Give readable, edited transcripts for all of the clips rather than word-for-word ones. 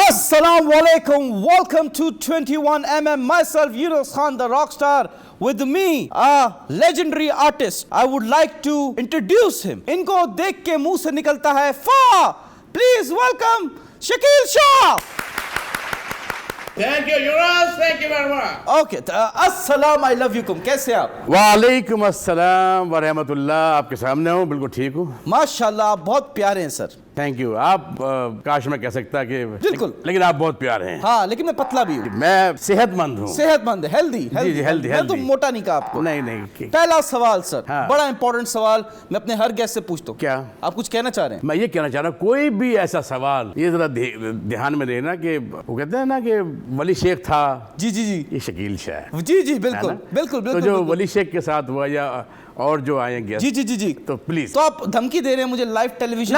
Assalamu alaikum. Welcome to 21mm. Myself, Yunus Khan, the rock star. With me, a legendary artist. I would like to introduce him. इनको देख के मुंह से निकलता है फा. Please welcome Shakeel Shah. Thank you, Yunus. Thank you very much. Okay. अस्सलाम, I love you. कैसे आप? वालेकुम अस्सलाम व रहमतुल्लाह. आपके सामने हूँ, बिल्कुल ठीक हूँ. माशाल्लाह, आप बहुत प्यारे हैं सर. Thank you. आप काश मैं कह सकता कि बिल्कुल. लेकिन आप बहुत प्यारे हैं. हाँ, लेकिन मैं पतला भी हूँ. मैं सेहतमंद हूँ. सेहतमंद, हेल्दी. जी, हेल्दी. मैं तो मोटा नहीं कहा आपको. नहीं. पहला सवाल सर, हाँ. बड़ा इंपॉर्टेंट सवाल. मैं अपने हर गेस्ट से पूछता हूँ. क्या? आप कुछ कहना चाह रहे हैं? मैं ये कहना चाह रहा हूँ, कोई भी ऐसा सवाल ये जरा ध्यान में देना कि वो कहते हैं ना कि वली शेख था. जी. ये शकील शाह है. जी, बिल्कुल. तो जो वली शेख के साथ हुआ या और जो आएंगे जी. तो प्लीज. तो आप धमकी दे रहे हैं मुझे लाइव टेलीविजन?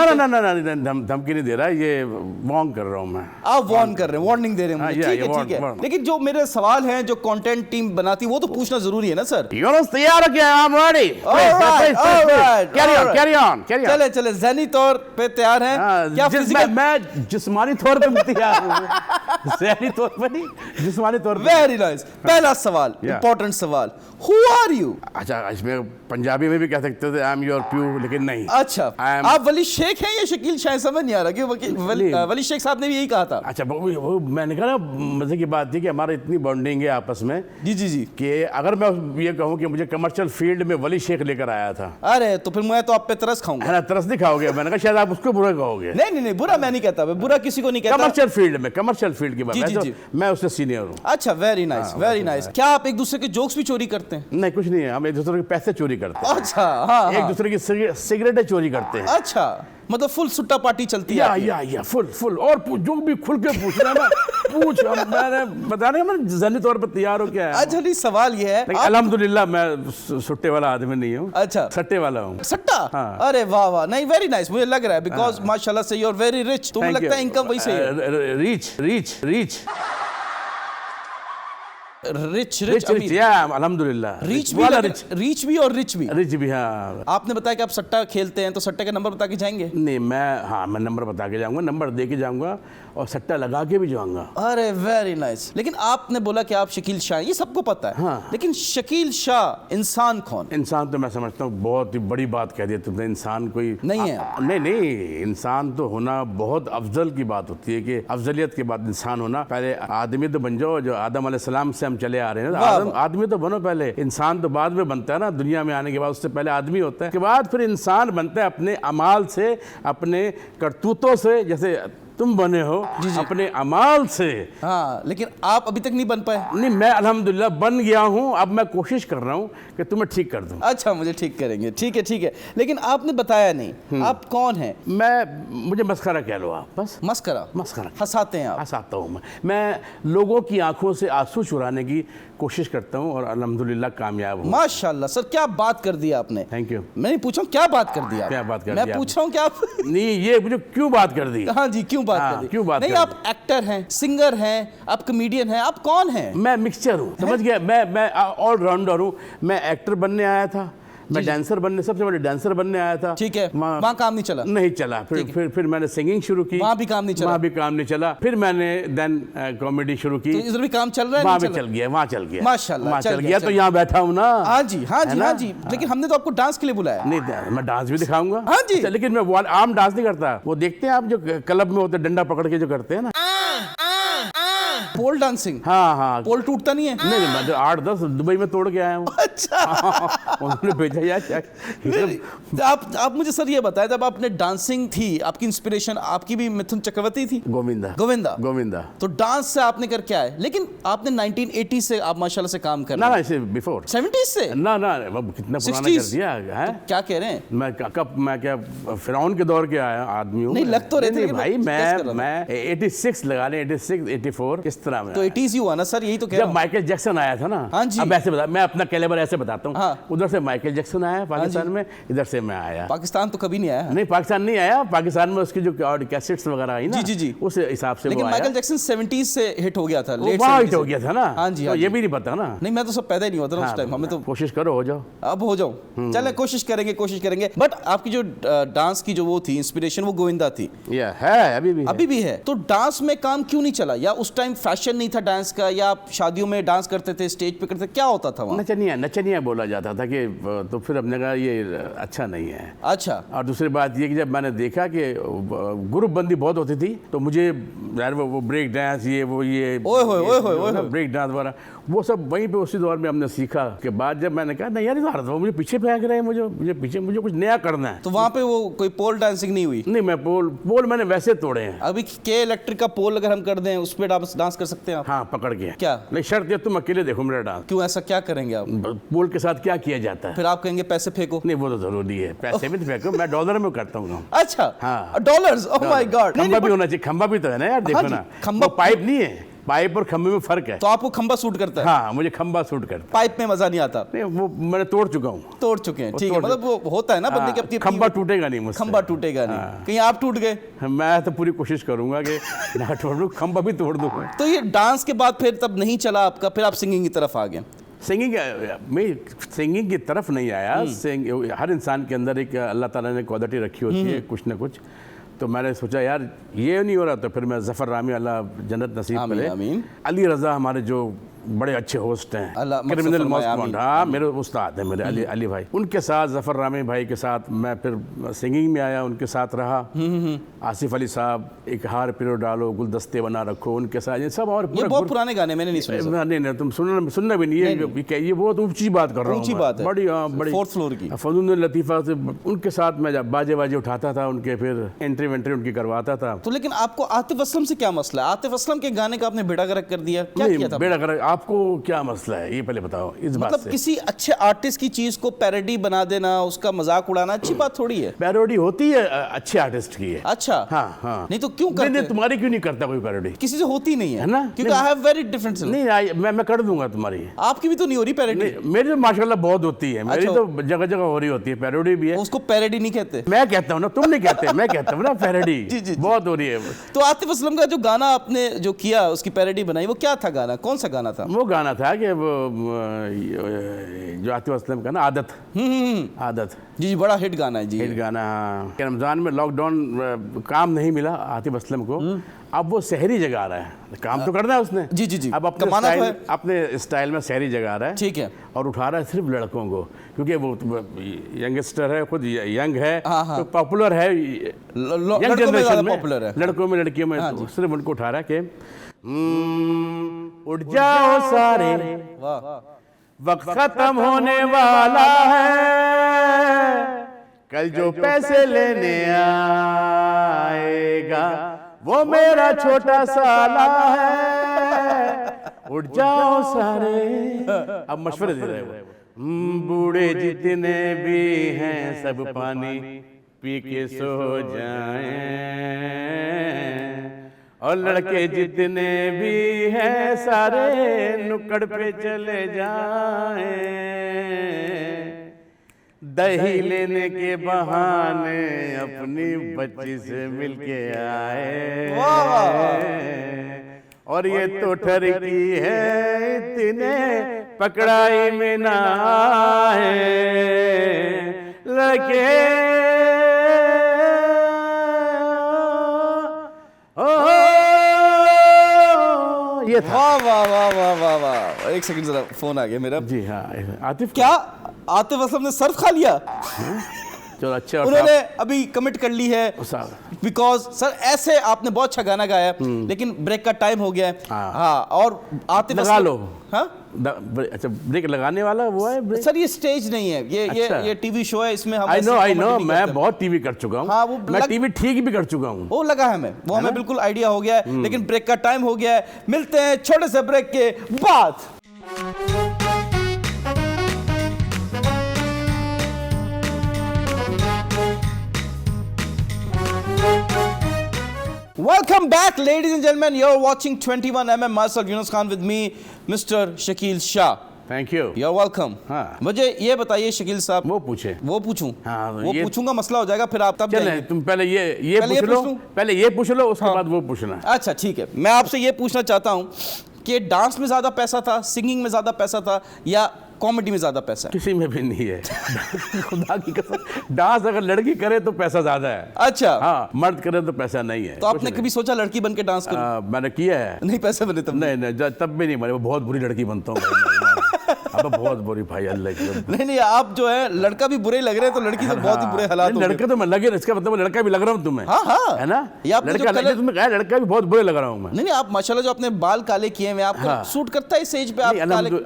ना, धमकी नहीं दे रहा, ये वार्न कर रहा हूँ मैं. आप वार्न कर रहे हैं, वार्निंग दे रहे हैं मुझे. ठीक है. लेकिन जो मेरे सवाल हैं, जो कंटेंट टीम बनाती है, वो तो पूछना जरूरी है ना सर. यूनुस तैयार हो गया? I am ready. चले ज़हनी तौर पे तैयार हैं क्या? फिजिकल? मैं जिस्मानी तौर पे तैयार हूँ. ज़हनी तौर पे नहीं, जिस्मानी तौर पे. Very nice. पहला सवाल, इंपॉर्टेंट सवाल. Who are you? अच्छा, इसमें पंजाबी में भी कह सकते थे आई एम योर प्यू, लेकिन नहीं. अच्छा, आप वली शेख हैं या शकील शाह? समझ नहीं आ रहा कि वली शेख साहब ने भी यही कहा था. अच्छा, वो मैंने कहा ना, मजे की बात थी कि हमारी इतनी बॉन्डिंग है आपस में. जी कि अगर मैं ये कहूँ कि मुझे कमर्शियल फील्ड में वली शेख लेकर आया था. अरे तो फिर मैं तो आप पे तरस खाऊंगा. है ना, तरस नहीं खाओगे. मैंने कहा शायद आप उसको बुरा कहोगे. नहीं, बुरा मैं नहीं कहता. बुरा किसी को नहीं कहता. कमर्शियल फील्ड की बात है. मैं उससे सीनियर हूँ. अच्छा, वेरी नाइस. क्या आप एक दूसरे के जोक्स भी चोरी करते हैं? नहीं, कुछ नहीं है. हम एक दूसरे के पैसे चोरी करते हैं. अच्छा, हाँ. एक दूसरे की सिगरेटें चोरी करते हैं. अच्छा, मतलब फुल सुट्टा पार्टी चलती है. या फुल. और जो भी खुल के पूछ रहा है ना, पूछ. मैंने बताने मैं ज़हनी तौर पर तैयार हो क्या है. अच्छा, नहीं, सवाल ये है, अल्हम्दुलिल्लाह मैं सुट्टे वाला आदमी नहीं हूँ. अच्छा, सट्टे वाला हूँ. सट्टा? हाँ. अरे वाह. नहीं, वेरी नाइस. मुझे लग रहा है बिकॉज माशाल्लाह से यू आर वेरी रिच. तुम्हें लगता है इनकम वही से है. रिच अल्हम्दुलिल्लाह. रीच भी और रिच भी. हाँ. आपने बताया कि आप सट्टा खेलते हैं, तो सट्टे का नंबर बता के जाएंगे? नहीं, मैं नंबर बता के जाऊंगा, नंबर दे के जाऊंगा और सट्टा लगा के भी जाऊंगा. अरे वेरी नाइस. लेकिन आपने बोला कि आप शकील शाह, ये सबको पता है. हाँ. लेकिन शकील शाह इंसान कौन? इंसान तो मैं समझता हूँ बहुत ही बड़ी बात कह दी तुमने. इंसान कोई नहीं है. नहीं, इंसान तो होना बहुत अफजल की बात होती है कि अफजलियत के बाद इंसान होना. पहले आदमी तो बन जाओ, जो आदम अलैहिस्सलाम से हम चले आ रहे हैं ना. आदमी तो बनो पहले, इंसान तो बाद में बनता है ना. दुनिया में आने के बाद उससे पहले आदमी होता है, के बाद फिर इंसान बनता है अपने अमाल से, अपने करतूतों से. जैसे तुम बने हो जी. अपने अमाल से. हाँ, लेकिन आप अभी तक नहीं बन पाए. नहीं, मैं अल्हम्दुलिल्लाह बन गया हूँ. अब मैं कोशिश कर रहा हूँ कि तुम्हें ठीक कर दूँ. अच्छा, मुझे ठीक करेंगे. ठीक है. लेकिन आपने बताया नहीं आप कौन हैं. मुझे मस्खरा कह लो आप. बस मस्खरा हंसाते हैं आप. हंसाता हूँ मैं लोगों की आंखों से आंसू चुराने की कोशिश करता हूँ और अल्हम्दुलिल्लाह कामयाब हूँ. माशाल्लाह सर, क्या बात कर दी आपने. Thank you. मैं नहीं पूछा हूँ क्या बात कर दी. मैं पूछ रहा हूँ क्या आप नहीं, ये मुझे क्यों बात कर दी. हाँ जी, क्यों बात कर दी. नहीं, आप एक्टर हैं, सिंगर हैं, आप कॉमेडियन हैं, आप कौन हैं? मैं मिक्सचर हूँ, समझ गया. मैं ऑलराउंडर हूँ. मैं एक्टर बनने आया था, मैं डांसर बनने, सबसे बड़े डांसर बनने आया था. ठीक है. वहाँ काम नहीं चला. फिर मैंने सिंगिंग शुरू की. वहाँ भी काम नहीं चला. फिर मैंने देन कॉमेडी शुरू की. तो इधर भी काम चल रहा है. वहाँ भी चल गया. माशाल्लाह चल गया. तो यहाँ बैठा हूँ ना. हाँ जी. लेकिन हमने तो आपको डांस के लिए बुलाया. नहीं, मैं डांस भी दिखाऊंगा. हाँ जी. लेकिन मैं आम डांस नहीं करता. वो देखते हैं आप जो क्लब में होते, डंडा पकड़ के जो करते हैं ना, पोल डांसिंग. हाँ. पोल टूटता नहीं है. नहीं, मैं 8-10 दुबई में तोड़ के आया हूँ. अच्छा. उन्होंने भेजा यार. आप मुझे सर ये बताएं, जब आपने डांसिंग थी, आपकी इंस्पिरेशन आपकी भी मिथुन चक्रवर्ती थी. गोविंदा. तो डांस से आपने कर क्या है. लेकिन आपने 1980 से आप माशाल्लाह से काम कर रहे हैं. ना, बिफोर 70s से. ना, कितना पुराना कर दिया है. क्या कह रहे हैं. मैं क्या फिरौन के दौर के आया आदमी हूँ. नहीं, लग तो रहे थे भाई. मैं 86 लगा लें, 86 84 इस तरह में तो 80s ही हुआ ना सर, यही तो कह रहा जब हूँ। माइकल जैक्सन आया था ना, हाँ जी। अब ऐसे बता, मैं अपना कैलेबर ऐसे बताता हूँ, हाँ। उधर से माइकल जैक्सन आया पाकिस्तान में, इधर से मैं आया। पाकिस्तान तो कभी नहीं आया। नहीं, पाकिस्तान नहीं आया, पाकिस्तान में उसकी जो कैसेट्स वगैरह आई ना, जी, जी, जी। उस हिसाब से लेकिन वो आया। माइकल जैक्सन 70s से हिट हो गया था, लेट वहाँ 70s हिट हो से। गया था ना। हाँ जी, तो हाँ ये जी। भी नहीं पता ना। नहीं, मैं तो सब पैदा ही नहीं हुआ था ना उस टाइम, हमें तो कोशिश करो हो जाओ। अब हो जाऊं। चलें, कोशिश करेंगे। बट आपकी जो डांस की जो वो थी इंस्पिरेशन, वो गोविंदा थी। ये है, अभी भी है। तो डांस में काम क्यों नहीं चला? या उस टाइम फैशन नहीं था डांस का, या आप शादियों में डांस करते थे, स्टेज पे करते, क्या होता था वहाँ? नचनिया बोला जाता था कि, तो फिर हमने कहा ये अच्छा नहीं है। अच्छा। और दूसरी बात ये कि जब मैंने देखा कि ग्रुप बंदी बहुत होती थी, तो मुझे यार वो ब्रेक डांस, ये ब्रेक डांस वगैरह, वो सब वहीं पे उसी दौर में हमने सीखा। के बाद जब मैंने कहा नहीं यार, वो मुझे पीछे फेंक रहे हैं, मुझे कुछ नया करना है। तो वहाँ पे वो कोई पोल डांसिंग नहीं हुई? नहीं, मैं पोल मैंने वैसे तोड़े हैं। अभी के इलेक्ट्रिक का पोल अगर हम कर दें, उस पे डांस कर सकते हैं आप? हाँ, पकड़ के। क्या? नहीं, शर्त है तुम अकेले देखो मेरा डांस। क्यों, ऐसा क्या करेंगे आप? पोल के साथ क्या किया जाता है? फिर आप कहेंगे पैसे फेंको। नहीं, वो तो जरूरी है, पैसे भी तो फेंको, मैं डॉलर में करता हूँ। अच्छा। हाँ। Dollars, oh my God. खंबा भी होना चाहिए, खंबा भी तो है ना यार, देखो ना, खंबा पाइप नहीं है, पाइप और खंबे में फर्क है। तो आपको खंबा सूट करता है? हाँ, मुझे खंबा सूट करता है। पाइप में मजा नहीं आता? नहीं, वो मैंने तोड़ चुका हूँ। तोड़ चुके हैं, ठीक है। मतलब वो होता है ना बंदे की अपनी, खंबा टूटेगा नहीं मुझसे। खंबा टूटेगा नहीं। कहीं आप टूट गए? मैं तो पूरी कोशिश करूंगा कि ना तोड़ूं, खंबा भी तोड़ दूं। तो ये डांस के बाद फिर तब नहीं चला आपका, फिर आप सिंगिंग की तरफ आ गए? सिंगिंग की तरफ नहीं आया। हर इंसान के अंदर एक अल्लाह ताला ने क्वालिटी रखी होती है, कुछ ना कुछ। तो मैंने सोचा यार ये नहीं हो रहा, तो फिर मैं जफ़र रामी, अल्लाह जन्नत नसीब करे, आमीन। अली रज़ा हमारे जो बड़े अच्छे होस्ट हैं, क्रिमिनल मोस्ट, हाँ मेरे उस्ताद हैं मेरे, अली भाई, उनके साथ, जफ़र रामी भाई के साथ मैं फिर सिंगिंग में आया, उनके साथ रहा। आसिफ अली साहब, एक हार पिरो डालो गुलदस्ते बना रखो, उनके साथ ये सब। और ये बहुत पुराने गाने मैंने नहीं सुने। नहीं, तुम सुनना भी नहीं है, ये बहुत ऊंची बात कर रहा हूँ, ऊंची बात है, बड़ी 4th फ्लोर की। फजूल लतीफ़ा से उनके साथ मैं बाजे उठाता था उनके, फिर एंट्री उनकी करवाता था। तो लेकिन आपको आतिफ असलम से क्या मसला है? आतिफ असलम के गाने का आपने बेड़ा गर्क कर दिया, क्या किया था? बेड़ा गर्क, आपको क्या मसला है ये पहले बताओ इस बात से। मतलब किसी अच्छे आर्टिस्ट की चीज को पैरोडी बना देना, उसका मजाक उड़ाना अच्छी बात थोड़ी है। पैरोडी होती है अच्छे आर्टिस्ट की है। अच्छा। हाँ। नहीं तो क्यों करते? नहीं, तुम्हारी क्यों नहीं करता कोई पैरोडी? किसी से होती नहीं है ना, क्योंकि आई हैव वेरी डिफरेंट। नहीं, मैं कर दूंगा तुम्हारी। आपकी भी तो नहीं हो रही पैरोडी? मेरी तो माशाल्लाह बहुत होती है, मेरी तो जगह जगह हो रही होती है, पैरोडी भी है। उसको पैरोडी नहीं कहते? मैं कहता हूँ ना, तुम नहीं कहते, मैं कहता हूँ ना पैरोडी बहुत हो रही है। तो आतिफ असलम का जो गाना आपने जो किया, उसकी पैरोडी बनाई, वो क्या था गाना? कौन सा गाना था? वो गाना था कि जो आतिफ असलम का ना, आदत। जी, बड़ा हिट गाना है जी। हिट गाना, हाँ। रमजान में लॉकडाउन, काम नहीं मिला आतिफ असलम को। अब वो शहरी जगह आ रहा है, काम तो करना है उसने। जी। अब अपने स्टाइल में शहरी जगह आ रहा है, ठीक है। और उठा रहा है सिर्फ लड़कों को, क्योंकि वो यंगस्टर है, खुद यंग है, तो पॉपुलर है, यंग जनरेशन में पॉपुलर है, लड़कों में लड़कियों में, तो सिर्फ उनको उठा रहा है कि उठ जाओ सारे, वक्त खत्म होने वाला है, कल जो पैसे लेने आएगा वो मेरा छोटा साला है, उठ जाओ सारे। अब मशवरे दे रहे हो। बूढ़े जितने भी हैं सब पानी पी के सो जाएं, और लड़के जितने भी हैं सारे नुक्कड़ पे चले जाएं, दही लेने के बहाने अपनी बच्ची से मिलके आए, और ये तो ठरकी है इतने पकड़ाई में ना आए, लड़के ये था। वाह। एक सेकंड, जरा फोन आ गया मेरा। जी हाँ, आतिफ क्या आतिफ असलम ने सर्फ खा लिया? चलो अच्छा, उन्होंने अभी कमिट कर ली है, बिकॉज सर ऐसे आपने बहुत अच्छा गाना गाया, लेकिन ब्रेक का टाइम हो गया है। हाँ, और आतिफ लगा लो। हाँ, अच्छा, ब्रेक लगाने वाला वो है ब्रेक? सर ये स्टेज नहीं है, ये टीवी शो है, इसमें हम आई नो मैं बहुत टीवी कर चुका हूँ। हाँ, मैं टीवी ठीक भी कर चुका हूँ, वो लगा है हमें, वो हमें बिल्कुल आइडिया हो गया है, लेकिन ब्रेक का टाइम हो गया है। मिलते हैं छोटे से ब्रेक के बाद। Welcome back, ladies and gentlemen. You're watching 21mm. Myself, Yunus Khan, with me, Mr. Shakil Shah. Thank you. You're welcome. हाँ। मुझे ये बताइए शकील साहब, वो पूछे, वो पूछूं? हाँ, वो ये पूछूंगा, मसला हो जाएगा, फिर आप तब चले जाएंगे। तुम पहले ये पहले ये पूछ लो, पूछ लूं? पहले ये पूछ लो, उसके हाँ। बाद वो पूछना। अच्छा ठीक है, मैं आपसे ये पूछना चाहता हूँ कि डांस में ज्यादा पैसा था, सिंगिंग में ज्यादा पैसा था, या कॉमेडी में ज्यादा पैसा है? किसी में भी नहीं है। खुदा की कसम, डांस अगर लड़की करे तो पैसा ज्यादा है। अच्छा। हाँ, मर्द करे तो पैसा नहीं है। तो आपने कभी सोचा लड़की बन के डांस करूं? मैंने किया है। नहीं, पैसे बने तब? नहीं, तब भी नहीं बने। वो बहुत बुरी लड़की बनता हूँ भाई। अब बहुत बुरी भाई, अल्लाह की। नहीं, आप जो है लड़का भी बुरे लग रहे हैं, तो लड़की तो बहुत ही बुरे हालात होंगे। लड़के तो मैं लगे, इसका मतलब लड़का भी लग रहा हूँ तुम्हें। हाँ, है ना? तुम्हें कहा लड़का भी बहुत बुरे लग रहा हूँ मैं। नहीं, आप माशाल्लाह जो अपने बाल काले किए हैं, आपको सूट करता है इस एज पे? आप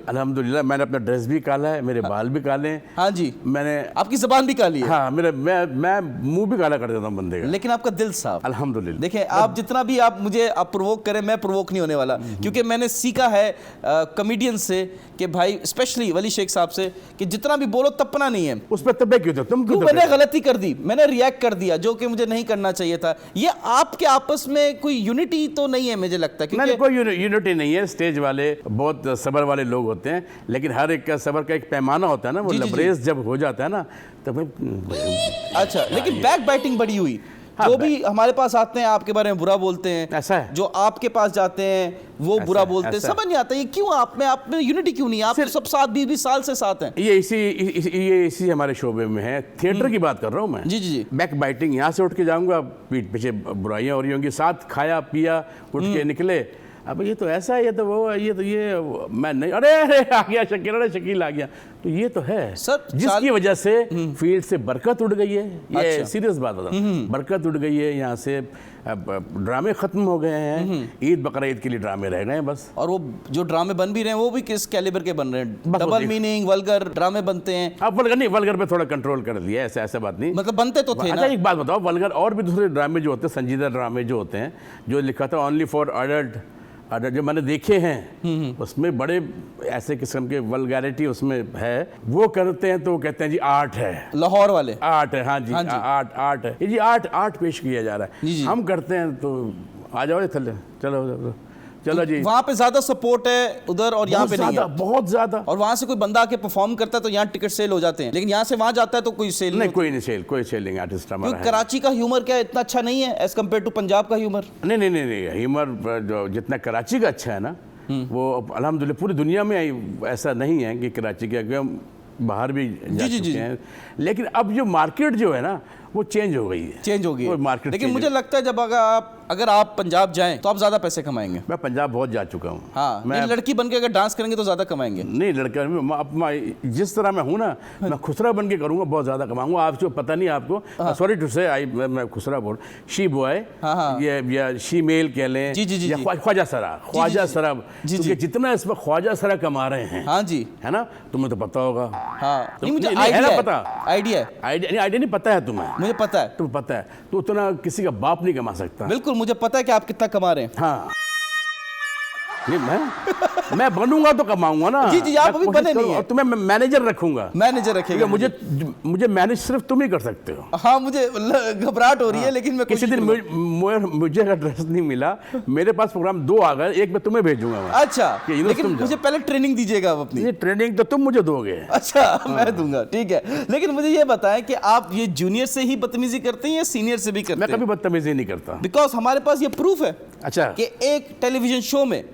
अल्हम्दुलिल्लाह, मैंने अपना ड्रेस भी काला है, मेरे बाल भी काले हैं। हाँ जी, मैंने आपकी ज़बान भी काली है। हाँ, मैं मुंह भी काला कर देता हूँ बंदे का, लेकिन आपका दिल साफ। अल्हम्दुलिल्लाह। देखिए, आप जितना भी आप मुझे प्रोवोक करें, मैं प्रोवोक नहीं होने वाला, क्योंकि मैंने सीखा है कॉमेडियन से कि भाई, स्पेशली वली शेख साहब से, कि जितना भी बोलो तपना नहीं है। उस पर तब्बे क्यों थे तुम? क्यों मैंने गलती कर दी, मैंने रिएक्ट कर दिया जो कि मुझे नहीं करना चाहिए था। ये आपके आपस में कोई यूनिटी तो नहीं है, मुझे लगता है। नहीं, कोई यूनिटी नहीं है। स्टेज वाले बहुत सबर वाले लोग होते हैं, लेकिन हर एक का सबर का एक पैमाना होता है ना। वो लबरेज जब हो जाता है ना, तब अच्छा, लेकिन बैक बाइटिंग बड़ी हुई। जो भी हमारे पास आते हैं आपके बारे में बुरा बोलते हैं, ऐसा है। जो आपके पास जाते हैं वो बुरा बोलते हैं, समझ नहीं आता ये क्यों? आप में यूनिटी क्यों नहीं? आप तो सब साथ 20-20 साल से साथ हैं। ये इसी हमारे शोबे में है। थिएटर की बात कर रहा हूँ मैं। जी। बैक बाइटिंग, यहाँ से उठ के जाऊंगा, पीठ पीछे बुराइयां हो रही होंगी, साथ खाया पिया उठ के निकले, अब ये तो ऐसा है, ये तो वो, ये मैं नहीं, अरे आ गया शकील, अरे शकील आ गया, तो ये तो है सर, जिसकी वजह से फील्ड से बरकत उड़ गई है। ये अच्छा। सीरियस बात बता, बरकत उड़ गई है यहाँ से। अब ड्रामे खत्म हो गए हैं, ईद बकरा ईद के लिए ड्रामे रह गए हैं बस। और वो जो ड्रामे बन भी रहे हैं, वो भी किस कैलिबर के बन रहे हैं? बस डबल मीनिंग, वल्गर ड्रामे बनते हैं। अब वल्गर नहीं, वल्गर पे थोड़ा कंट्रोल कर लिया, ऐसा बात नहीं, मतलब बनते तो थे अच्छा ना। एक बात बताओ, वल्गर और भी दूसरे ड्रामे जो होते हैं, संजीदा ड्रामे जो होते हैं, जो लिखा था ओनली फॉर अडल्ट, जो मैंने देखे हैं, उसमें बड़े ऐसे किस्म के वल्गैरिटी उसमें है। वो करते हैं तो कहते हैं जी आर्ट है, लाहौर वाले आर्ट है। हाँ जी, आर्ट है, ये जी आर्ट पेश किया जा रहा है। जी। हम करते हैं तो आ जाओ, चलो जी। वहाँ पे ज्यादा सपोर्ट है उधर, और यहाँ पे नहीं है। बहुत ज्यादा। और वहाँ से कोई बंदा आके परफॉर्म करता है तो यहाँ टिकट सेल हो जाते हैं, लेकिन यहाँ से वहाँ जाता है तो कोई सेल नहीं, कोई सेलिंग आर्टिस्ट हमारा है। कराची का ह्यूमर क्या इतना अच्छा नहीं है एज कम्पेयर टू पंजाब का ह्यूमर? नहीं, ह्यूमर जो जितना कराची का अच्छा है ना, वो अल्हम्दुलिल्लाह पूरी दुनिया में ऐसा नहीं है कि कराची का, क्योंकि हम बाहर भी जा चुके हैं। लेकिन अब जो मार्केट जो है ना, वो चेंज हो गई है, चेंज हो गई है मार्केट। लेकिन मुझे लगता है जब अगर आप पंजाब जाएं तो आप ज्यादा पैसे कमाएंगे। मैं पंजाब बहुत जा चुका हूँ। हाँ, मैं लड़की बन के अगर डांस करेंगे तो ज्यादा कमाएंगे। नहीं, लड़का जिस तरह मैं हूँ ना, मैं खुसरा बन के करूँगा, बहुत ज्यादा कमाऊंगा। आपको पता नहीं, आपको सॉरी टू से मैं खुसरा बोल, शी बॉय, या शी मेल कह लें, जी, ख्वाजा सरा, क्योंकि जितना इसमें ख्वाजा सरा कमा रहे हैं, हाँ जी, है ना, तुम्हें तो पता होगा। हाँ, मुझे आइडिया नहीं पता है तुम्हें? मुझे पता है। तुम्हें पता है तो उतना किसी का बाप नहीं कमा सकता। बिल्कुल, मुझे पता है कि आप कितना कमा रहे हैं। हाँ, नहीं, मैं बनूंगा तो कमाऊंगा ना। जी, आप अभी बने नहीं है। तुम्हें मैनेजर रखूंगा। मैनेजर रखेगा? मुझे मैनेज सिर्फ तुम ही कर सकते हो। हाँ, मुझे घबराहट हो रही है, लेकिन मैं किसी दिन मुझे अगर ड्रेस नहीं मिला, मेरे पास प्रोग्राम 2 आ गए, एक मैं तुम्हें भेजूंगा। अच्छा, लेकिन मुझे पहले ट्रेनिंग दीजिएगा अपनी। ये ट्रेनिंग तो तुम मुझे दोगे। अच्छा, मैं दूंगा, ठीक है। लेकिन मुझे ये बताएं कि आप ये जूनियर से ही बदतमीजी करते हैं या सीनियर से भी करते हैं? मैं कभी बदतमीजी नहीं करता, बिकॉज हमारे पास ये प्रूफ है। अच्छा, कि एक टेलीविजन शो में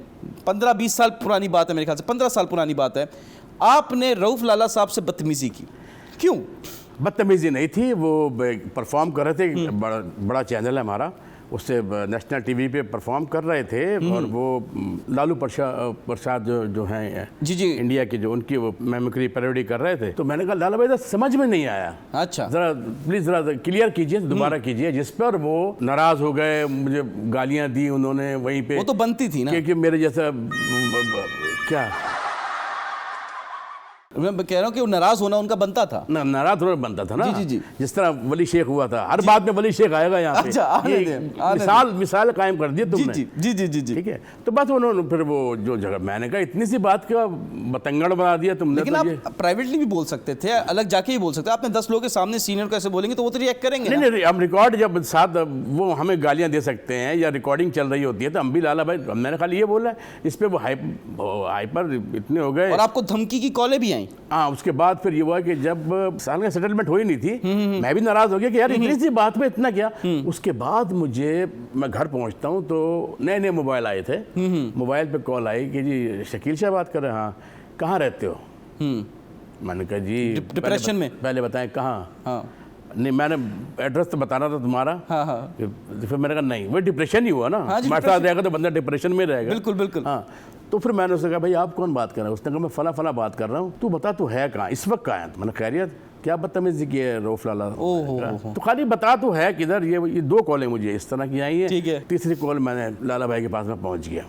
15-20 साल पुरानी बात है, मेरे ख्याल से 15 साल पुरानी बात है, आपने रऊफ लाला साहब से बदतमीजी की। क्यों? बदतमीजी नहीं थी, वो परफॉर्म कर रहे थे, बड़ा चैनल है हमारा, उससे नेशनल टीवी पे परफॉर्म कर रहे थे, और वो लालू प्रसाद जो हैं जी इंडिया के, जो उनकी वो मेमिक्री पैरोडी कर रहे थे। तो मैंने कहा लाला भाई, समझ में नहीं आया, अच्छा जरा प्लीज जरा क्लियर कीजिए, दोबारा कीजिए। जिस पर वो नाराज हो गए, मुझे गालियां दी उन्होंने वहीं पे। वो तो बनती थी ना, कि मेरे जैसा क्या मैं कह रहा हूँ कि वो नाराज होना उनका बनता था। नाराज होना बनता था ना। जी, जी, जी। जिस तरह वली शेख हुआ था, हर बात में वली शेख आएगा यहाँ पे। अच्छा, आने ये दें, आने मिसाल कायम कर दी जी तुमने। जी जी जी जी जी। ठीक है, तो बस उन्होंने फिर वो जो जगह, मैंने कहा इतनी सी बात का बतंगड़ बना दिया तुमने। लेकिन तो आप प्राइवेटली भी बोल सकते थे, अलग जाके ही बोल सकते। आपने 10 लोगों के सामने सीनियर को ऐसे बोलेंगे तो वो तो रिएक्ट करेंगे ना। नहीं, हम रिकॉर्ड जब साथ वो हमें गालियां दे सकते हैं या रिकॉर्डिंग चल रही होती है तो हम भी लाला भाई, मैंने खाली ये बोला, इस पे वो हाइपर इतने हो गए। और आपको धमकी की कॉलें भी आई। हाँ, उसके बाद फिर ये हुआ कि जब साल का सेटलमेंट हो ही नहीं थी, मैं भी नाराज हो गया कि यार इतनी सी बात में इतना क्या। उसके बाद मैं घर पहुंचता हूँ तो नए नए मोबाइल आए थे। मोबाइल पे कॉल आई कि जी शकील शाह बात कर रहे हैं। हाँ, कहाँ रहते हो? मैंने कहा जी डिप्रेशन में। पहले बताएं कहाँ। हाँ नहीं, मैंने एड्रेस तो बताना था तुम्हारा। हाँ हाँ, फिर मैंने कहा नहीं, वो डिप्रेशन ही हुआ ना। हाँ जी, हमारे साथ रहेगा तो बंदा डिप्रेशन में रहेगा। बिल्कुल बिल्कुल। हाँ, तो फिर मैंने उससे कहा भाई आप कौन बात कर रहे हो? उसने कहा मैं फला बात कर रहा हूँ, तू बता तू है कहाँ, इस वक्त कहाँ है? तो मैंने खैरियत, क्या बदतमीजी की है रऊफ लाला। तो खाली बता तू है किधर। ये 2 कॉलें मुझे इस तरह की आई है। ठीक है। तीसरी कॉल मैंने लाला भाई के पास में पहुंच गया।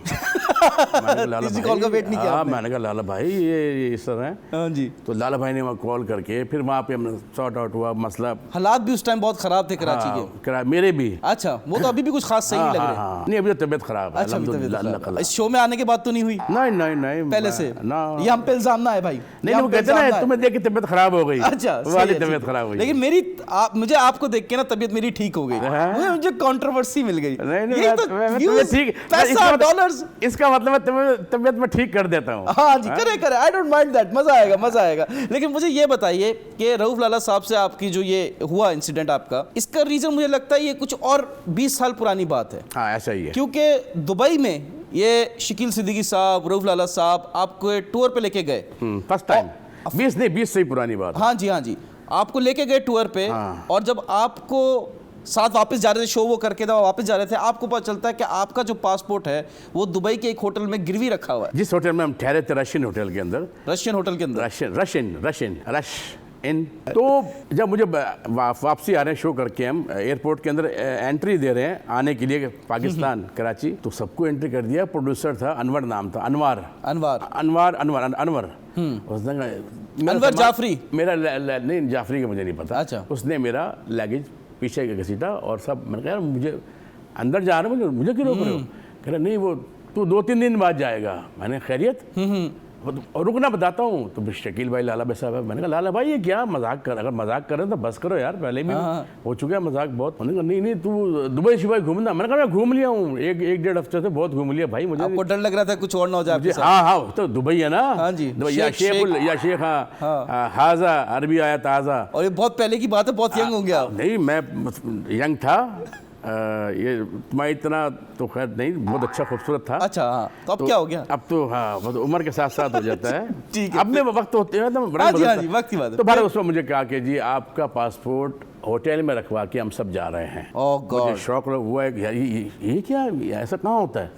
तीसरी कॉल का वेट नहीं किया आपने? मैंने कहा लाला भाई ये इस तरह है। हाँ जी। तो लाला भाई ने वहाँ कॉल करके फिर वहाँ पे हमने सॉर्ट आउट हुआ मसला। हालात भी उस टाइम बहुत खराब थे कराची के। मेरे भी। अच्छा, वो तो अभी भी कुछ खास सही नहीं लग रहे। हाँ, नहीं अभी तो तबीयत खराब है। अच्छा, अभी तबीयत अल्हम्दुलिल्लाह। खराब है। इस शो में आने के बाद तो नहीं हुई? नहीं पहले से ना, ये हम पे इल्जाम ना है भाई। नहीं वो कहते ना तुम्हें देख के तबीयत खराब हो गई। अच्छा, वाली तबीयत खराब हुई। लेकिन मुझे आपको देख के ना तबीयत मेरी ठीक हो गई। मुझे कंट्रोवर्सी मिल गई। नहीं, ठीक, पैसा डॉलर्स, इसका मतलब है तबीयत में ठीक कर देता हूँ। हाँ जी, करे आई डोंट माइंड दैट। मजा आएगा। लेकिन मुझे ये बताइए कि रऊफ लाला साहब से आपकी जो ये हुआ इंसिडेंट आपका, इसका रीजन मुझे लगता है ये कुछ और 20 साल पुरानी बात है। हाँ, ऐसा ही है। क्योंकि दुबई में ये शकील सिद्दीकी साहब, रऊफ लाला साहब आपको टूर पे लेके गए फर्स्ट टाइम। 20 से ही पुरानी बात। हाँ जी, आपको लेके गए टूर पे। हाँ। और जब आपको साथ वापस जा रहे थे, शो वो करके था, वापस जा रहे थे, आपको पता चलता है कि आपका जो पासपोर्ट है वो दुबई के एक होटल में गिरवी रखा हुआ है। जिस होटल में हम ठहरे थे, रशियन होटल के अंदर। रशियन होटल के अंदर। रशियन। तो जब मुझे वापसी आ रहे हैं शो करके, हम एयरपोर्ट के अंदर एंट्री दे रहे हैं आने के लिए पाकिस्तान कराची, तो सबको एंट्री कर दिया। प्रोड्यूसर था, अनवर नाम था, अनवर अनवर जाफरी। मेरा नहीं, जाफरी का मुझे नहीं पता। अच्छा। उसने मेरा लगेज पीछे का घसीटा और सब। मैंने कहा यार मुझे अंदर जा रहा हूँ, मुझे क्यों रोक रहे हो? कह रहा नहीं, वो तू 2-3 दिन बाद जाएगा। मैंने खैरियत और रुकना बताता हूँ। तो फिर शकील भाई लाला भाई साहब, मैंने कहा लाला भाई ये क्या मजाक कर, अगर मजाक कर रहे हैं तो बस करो यार, पहले भी हो चुका है मजाक बहुत। उन्होंने कहा नहीं तू दुबई शुबई घूमना। मैंने कहा मैं घूम लिया हूँ, 1-1.5 हफ्ते से बहुत घूम लिया भाई। मुझे आपको डर लग रहा था कुछ और ना हो जाए? हाँ, तो दुबई है ना। हाँ जी, या शेख हाजा, अरबी आया ताज़ा। और ये बहुत पहले की बात है, बहुत यंग होंगे आप। नहीं, मैं यंग था। ये तुम्हारा इतना तो खैर नहीं, बहुत अच्छा खूबसूरत था। अच्छा, हाँ, तो अब क्या हो गया? अब तो हाँ, मतलब उम्र के साथ साथ हो जाता है। ठीक है। अब में वक्त होते हैं तो बड़ा हाँ जी, वक्त की बात है। तो भारत उसमें मुझे कहा कि जी आपका पासपोर्ट होटल में रखवा के हम सब जा रहे हैं। ओह गॉड, शौक हुआ है कि ये क्या, ऐसा कहाँ होता है?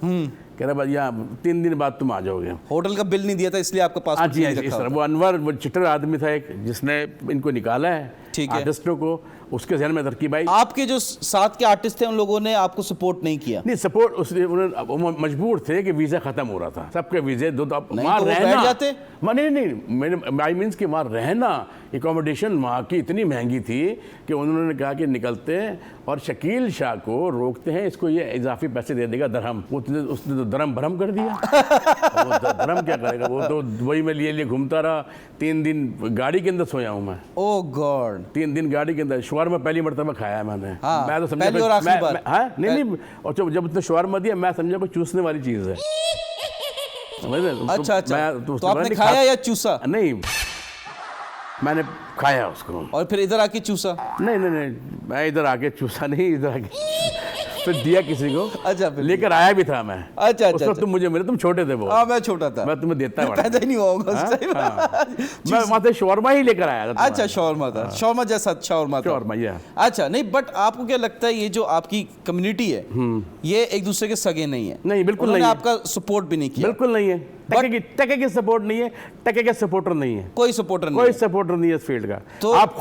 कह रहा भाई यहाँ 3 दिन बाद तुम आ जाओगे। होटल का बिल नहीं दिया था इसलिए आपका पासपोर्ट नहीं रखा था। वो अनवर, वो चिटर आदमी था एक, जिसने इनको निकाला है, ठीक है, आर्टिस्टों को। उसके जहन में तरकीब आई। आपके जो साथ के आर्टिस्ट थे उन लोगों ने आपको सपोर्ट नहीं किया? नहीं, सपोर्ट उन्होंने मजबूर थे कि वीज़ा ख़त्म हो रहा था, सबके वीज़े दो, तो वहाँ रहना जाते। नहीं, मैंने आई मीन्स कि वहाँ रहना, एकोमोडेशन वहाँ की इतनी महंगी थी कि उन्होंने कहा कि निकलते हैं और शकील शाह को रोकते हैं, इसको ये इजाफी पैसे दे देगा दरहम। उसने तो दरम भरम कर दिया। वो दरम क्या करेगा, वो तो दुबई में लिए घूमता रहा। 3 दिन गाड़ी के अंदर सोया हूँ मैं। ओह गॉड, 3 दिन गाड़ी के अंदर। शवारमा पहली मरतबा खाया है मैंने। हाँ, मैं तो समझा पहली और आखिरी बार। हाँ, नहीं, और जब उसने शवारमा दिया मैं समझा कोई चूसने वाली चीज़ है। अच्छा, तो आपने खाया या चूसा? नहीं, मैंने खाया उसको। और फिर इधर आके चूसा? नहीं, मैं इधर आके चूसा नहीं, इधर आके फिर दिया किसी को। अच्छा, फिर लेकर आया भी था मैं। अच्छा, उस वक्त तुम मुझे मिले, तुम छोटे थे बहुत। हाँ, मैं छोटा था, मैं तुम्हें देता पैदा ही नहीं हुआ होगा उस टाइम। मैं वहाँ से शौरमा ही लेकर आया था। अच्छा, शौरमा था, शौरमा जैसा शौरमा था। शौरमा, ये। अच्छा, नहीं, बट आपको क्या लगता है ये जो आपकी कम्युनिटी है ये एक दूसरे के सगे नहीं है? नहीं, बिल्कुल नहीं। आपका सपोर्ट भी नहीं किया? बिल्कुल नहीं है। टके की सपोर्ट नहीं है, टके के सपोर्टर नहीं है, कोई सपोर्टर नहीं, कोई सपोर्टर नहीं है इस फील्ड का। तो आप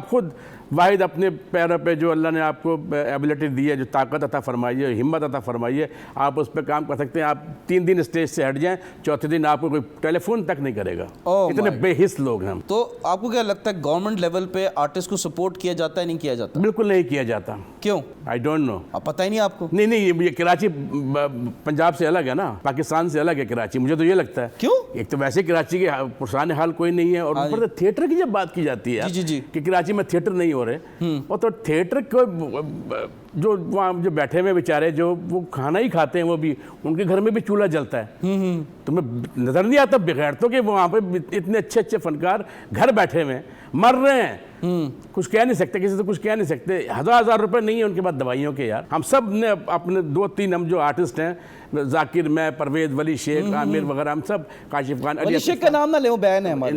खुद वाहिद अपने पैरों पे जो अल्लाह ने आपको एबिलिटी दी है, जो ताकत अता फरमाई है, हिम्मत अता फरमाई है, आप उस पर काम कर सकते हैं। आप 3 दिन स्टेज से हट जाएं, चौथे दिन आपको कोई टेलीफोन तक नहीं करेगा। इतने बेहिस लोग हैं हम। तो आपको क्या लगता है गवर्नमेंट लेवल पे आर्टिस्ट को सपोर्ट किया जाता है, नहीं किया जाता? बिल्कुल नहीं किया जाता। क्यों? आई डोंट नो। अब पता ही नहीं आपको? नहीं, ये कराची पंजाब से अलग है ना, पाकिस्तान से अलग है कराची, मुझे तो ये लगता है। क्यों? एक तो वैसे कराची के पुराने हाल कोई नहीं है, और ऊपर से थिएटर की जब बात की जाती है जी। कि कराची में थिएटर नहीं हो रहे, और तो थिएटर को जो वहाँ जो बैठे हुए बेचारे जो वो खाना ही खाते हैं, वो भी उनके घर में भी चूल्हा जलता है। तुम्हें नजर नहीं आता बगैर तो कि वहाँ पे इतने अच्छे फनकार घर बैठे हुए मर रहे हैं, कुछ कह नहीं सकते, किसी से कुछ कह नहीं सकते। हजार रुपए नहीं है उनके पास दवाइयों के। यार हम सब ने अपने 2-3 हम जो आर्टिस्ट हैं, जाकिर, मैं, परवेज, वली शेख, आमिर वगैरह, हम सब, काशिफ खान, वली शेख का नाम ना ले, वो बैन है हमारे।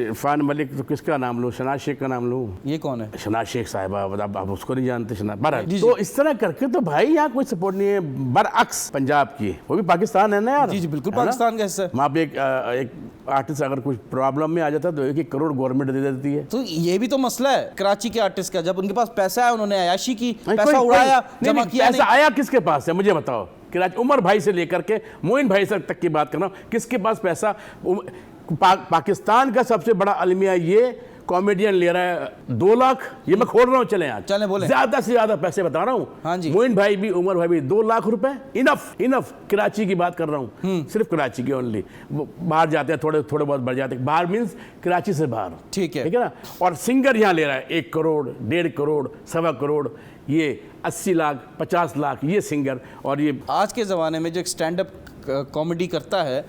इरफान मलिक, तो किसका नाम लूँ? शनाज शेख का नाम लूँ? ये कौन है? शनाज शेख साहिबा, आप उसको नहीं जानते? शनाज बरअक्स। तो इस तरह करके तो भाई यहाँ कोई सपोर्ट नहीं है। बरअक्स पंजाब की, वो भी पाकिस्तान है ना यार। जी बिल्कुल पाकिस्तान का हिस्सा। वहाँ पे एक आर्टिस्ट अगर कुछ प्रॉब्लम में आ जाता है तो 1-1 करोड़ गवर्नमेंट दे देती है। तो ये भी तो मसला है कराची के आर्टिस्ट का, जब उनके पास पैसा है उन्होंने अयाशी की, पैसा उड़ाया, जमा किया। पैसा आया किसके पास है मुझे बताओ? कराची उमर भाई से लेकर के मोइन भाई तक की बात कर रहा हूँ, किसके पास पैसा? पाकिस्तान का सबसे बड़ा अलमिया ये कॉमेडियन ले रहा है 2 लाख, ये मैं खोल रहा हूँ, चले आज चले बोले, ज्यादा से ज्यादा पैसे बता रहा हूँ। हाँ जी, मोइन भाई भी, उमर भाई भी, 2 लाख रुपए इनफ। कराची की बात कर रहा हूँ, सिर्फ कराची की ओनली। बाहर जाते हैं थोड़े बहुत बढ़ जाते हैं, बाहर मीन्स कराची से बाहर, ठीक है ना। और सिंगर यहाँ ले रहा है 1 करोड़, 1.5 करोड़, 1.25 करोड़, ये 80 लाख, 50 लाख, ये सिंगर। और ये आज के ज़माने में जो एक स्टैंड अप कॉमेडी करता है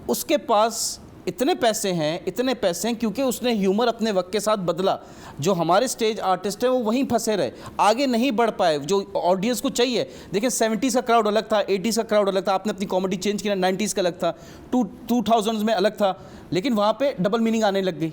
उसके पास इतने पैसे हैं क्योंकि उसने ह्यूमर अपने वक्त के साथ बदला। जो हमारे स्टेज आर्टिस्ट हैं वो वहीं फंसे रहे, आगे नहीं बढ़ पाए। जो ऑडियंस को चाहिए, देखिए 70s का क्राउड अलग था, 80s का क्राउड अलग था, आपने अपनी कॉमेडी चेंज किया, 90s का अलग था, 2000s में अलग था, लेकिन वहाँ पे डबल मीनिंग आने लग गई।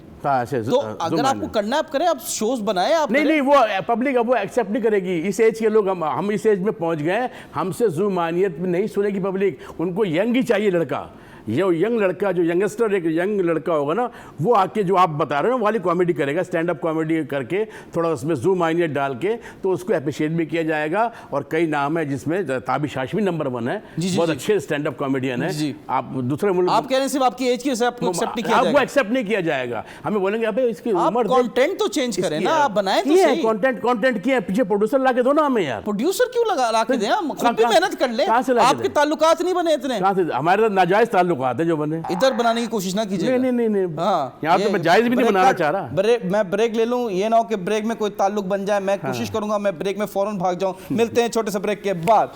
तो अगर आपको करना है आप करें, आप शोज बनाए, आप नहीं वो पब्लिक अब वो एक्सेप्ट नहीं करेगी। इस एज के लोग, हम इस एज में पहुँच गए, हमसे जुमानियत में नहीं सुनेगी पब्लिक। उनको यंग ही चाहिए लड़का। ये यंग लड़का, जो यंगस्टर एक यंग लड़का होगा ना, वो आके जो आप बता रहे हो वाली कॉमेडी करेगा, स्टैंड अप कॉमेडी करके थोड़ा उसमें जूम आइनियत डाल के, तो उसको अप्रिशिएट भी किया जाएगा। और कई नाम है जिसमें ताबिश हाशमी नंबर 1 है, बहुत अच्छे स्टैंड अप कॉमेडियन है। आप दूसरे मुल्क, आप कह रहे हैं सिर्फ आपकी एज की वजह से आपको एक्सेप्ट नहीं किया जाएगा? आपको एक्सेप्ट नहीं किया जाएगा। हमें बोलेंगे अबे इसकी उम्र, कंटेंट तो चेंज करें ना, आप बनाए तो सही। कंटेंट किया, पीछे प्रोड्यूसर ला के दो ना हमें यार। प्रोड्यूसर क्यों ला के दें? हम खुद भी मेहनत कर ले। आपके ताल्लुकात नहीं बने इतने? हमारे नाजायज ताल्लुकात है जो बने, इधर बनाने की कोशिश ना कीजिए। नहीं हाँ, यहाँ तो मैं जायज भी नहीं बनाना चाह रहा। मैं ब्रेक ले लूं, ये ना हो कि ब्रेक में कोई ताल्लुक बन जाए। मैं कोशिश करूंगा मैं ब्रेक में फौरन भाग जाऊं। मिलते हैं छोटे से ब्रेक के बाद।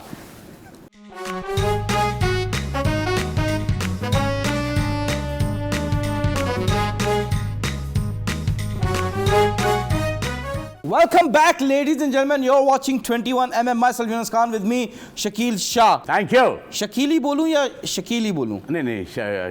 Welcome back, ladies and gentlemen. You're watching 21mm. Myself, Yunus Khan, with me, Shakil Shah. Thank you. शकीली बोलूं या शकीली बोलूं? नहीं,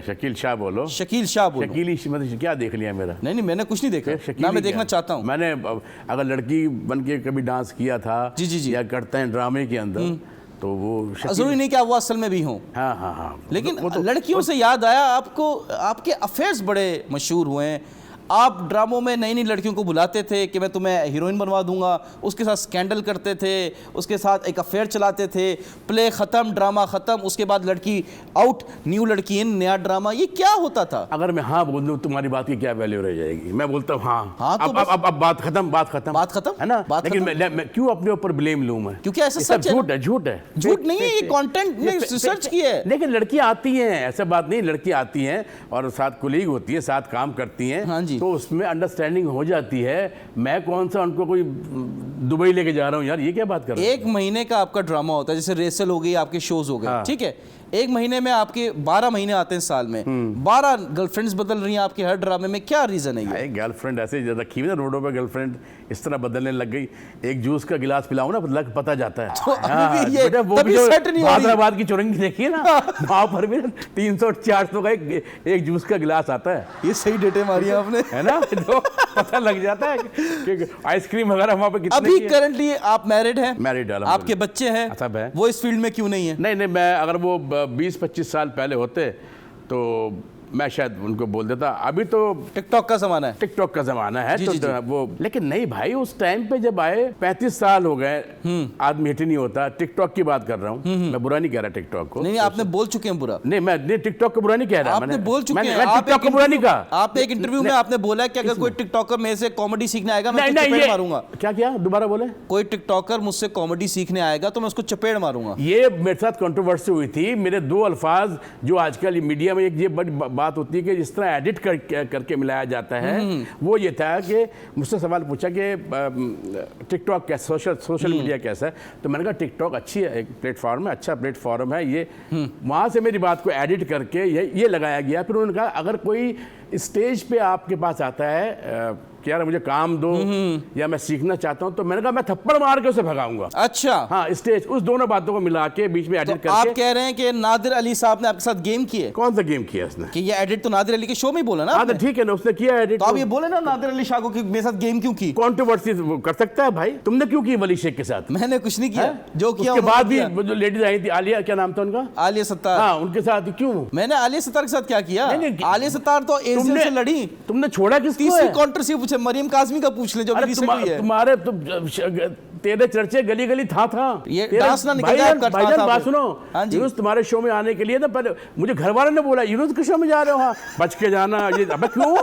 शकील शाह बोलो। शकील शाह बोलो। शकीली मतलब क्या देख लिया मेरा? नहीं, मैंने कुछ नहीं देखा ना, मैं देखना चाहता हूं। मैंने अगर लड़की बन के कभी डांस किया था जी या करते हैं ड्रामे के अंदर, तो वो जरूरी नहीं कि आप वो असल में भी हों। हाँ। लेकिन लड़कियों से याद आया, आपको आपके अफेयर्स बड़े मशहूर हुए हैं। आप ड्रामों में नई लड़कियों को बुलाते थे कि मैं तुम्हें हीरोइन बनवा दूंगा, उसके साथ स्कैंडल करते थे, उसके साथ एक अफेयर चलाते थे, प्ले ख़त्म, ड्रामा ख़त्म, उसके बाद लड़की आउट, न्यू लड़की इन, नया ड्रामा। ये क्या होता था? अगर मैं हाँ बोल दूं तुम्हारी बात की क्या वैल्यू रह जाएगी? मैं बोलता हूँ हाँ, तो अब बात खत्म है ना। लेकिन मैं क्यों अपने ऊपर ब्लेम लूँ? मैं क्योंकि ऐसा सच है। झूठ नहीं है, ये कंटेंट ने रिसर्च की है। लेकिन लड़कियां आती हैं, ऐसा बात नहीं, लड़कियां आती हैं और साथ कोलीग होती है, साथ काम करती हैं। हाँ जी, तो उसमें अंडरस्टैंडिंग हो जाती है। मैं कौन सा उनको कोई दुबई लेके जा रहा हूँ यार, ये क्या बात कर रहे हैं? 1 महीने का आपका ड्रामा होता है, जैसे रेसल हो गई, आपके शोज हो गए, ठीक है। 1 महीने में आपके 12 महीने आते हैं साल में, 12 गर्लफ्रेंड्स बदल रही हैं आपके हर ड्रामे में। क्या रीजन है ये? गर्लफ्रेंड ऐसे रखी हुई ना रोडों पे, गर्लफ्रेंड इस तरह बदलने लग गई। एक जूस का गिलास पिलाऊं ना, पता जाता है। तो अभी ये तभी सेट नहीं हो रही। हैदराबाद की चुरंगी देखिए ना, वहां पर भी 300-400 का एक जूस का गिलास आता है। ये सही डेटे मारी है आपने, है ना? तो पता लग जाता है कि आइसक्रीम वगैरह वहां पे कितने। अभी करंटली आप मैरिड हैं? मैरिड, आपके बच्चे हैं? सब है। वो इस फील्ड में क्यों नहीं है? नहीं, मैं अगर वो 20-25 साल पहले होते तो मैं शायद उनको बोल देता। अभी तो टिकटॉक का जमाना है। टिकटॉक का जमाना है जी, तो जी, जी। वो, लेकिन नहीं भाई, उस टाइम पे जब आए 35 साल हो गए, आदमी हिट ही नहीं होता। टिकटॉक की बात कर रहा हूँ मैं, बुरा नहीं कह रहा टिकटॉक को। नहीं, आपने बोल चुके हैं बुरा। नहीं, मैं टिकटॉक को बुरा नहीं कह रहा। आपने बोल चुके हैं। मैं टिकटॉक को बुरा नहीं कहा। आपने एक इंटरव्यू में आपने बोला कि अगर कोई टिकटॉकर मेरे से कॉमेडी सीखने आएगा मैं नहीं उसको नहीं, चपेट ये मारूंगा। क्या किया, दोबारा बोले। कोई टिकटॉकर मुझसे कॉमेडी सीखने आएगा तो मैं उसको चपेट मारूंगा। ये मेरे साथ कंट्रोवर्सी हुई थी। मेरे दो अल्फाज जो आजकल मीडिया में एक ये बड़ी बात होती है कि जिस तरह एडिट करके मिलाया जाता है, वो ये था कि मुझसे सवाल पूछा कि टिकटॉक कैसा, सोशल मीडिया कैसा है, तो मैंने कहा टिकटॉक अच्छी है, एक प्लेटफॉर्म है, अच्छा प्लेटफॉर्म है ये। वहाँ से मेरी बात को एडिट करके ये लगाया गया। फिर उन्होंने कहा अगर कोई स्टेज पे आपके पास आता है कि यार मुझे काम दो या मैं सीखना चाहता हूं, तो मैंने कहा मैं थप्पड़ मार के उसे भगाऊंगा। अच्छा, हाँ, स्टेज उस दोनों बातों को मिला के बीच में एडिट तो करके। आप कह रहे हैं कि नादिर अली साहब ने आपके साथ गेम किए? कौन सा गेम किया उसने? कि ये एडिट तो नादिर अली के शो में ही बोला ना हाँ, आपने? तो ठीक है ना, उसने किया एडिट। तो आप ये बोले ना नादिर अली शाह को कि मेरे साथ गेम क्यों की? कंट्रोवर्सी कर सकता है भाई। तुमने क्यों की वली शेख के साथ? मैंने कुछ नहीं किया। जो किया उसके बाद भी किया। जो लेडीज आई थी, आलिया, क्या नाम था उनका? आलिया सत्तार। हाँ, उनके साथ क्यों? मैंने आलिया सत्तार के साथ क्या किया? नहीं, आलिया सत्तार तो एशियन से लड़ी। तुमने छोड़ा किसको तीसरी है? कॉन्ट्रोवर्सी पूछे, मरियम काज़मी का पूछ ले जो अरे recent हुई है। तुम्हारे तेरे चर्चे गली गली था ये डांस ना निकल जाए आपका। भाईजान बात सुनो। हाँ जी। यूनुस तुम्हारे शो में आने के लिए ना, पहले मुझे घर वालों ने बोला यूनुस के शो में जा रहे हो, हाँ बच के जाना। ये अबे क्यों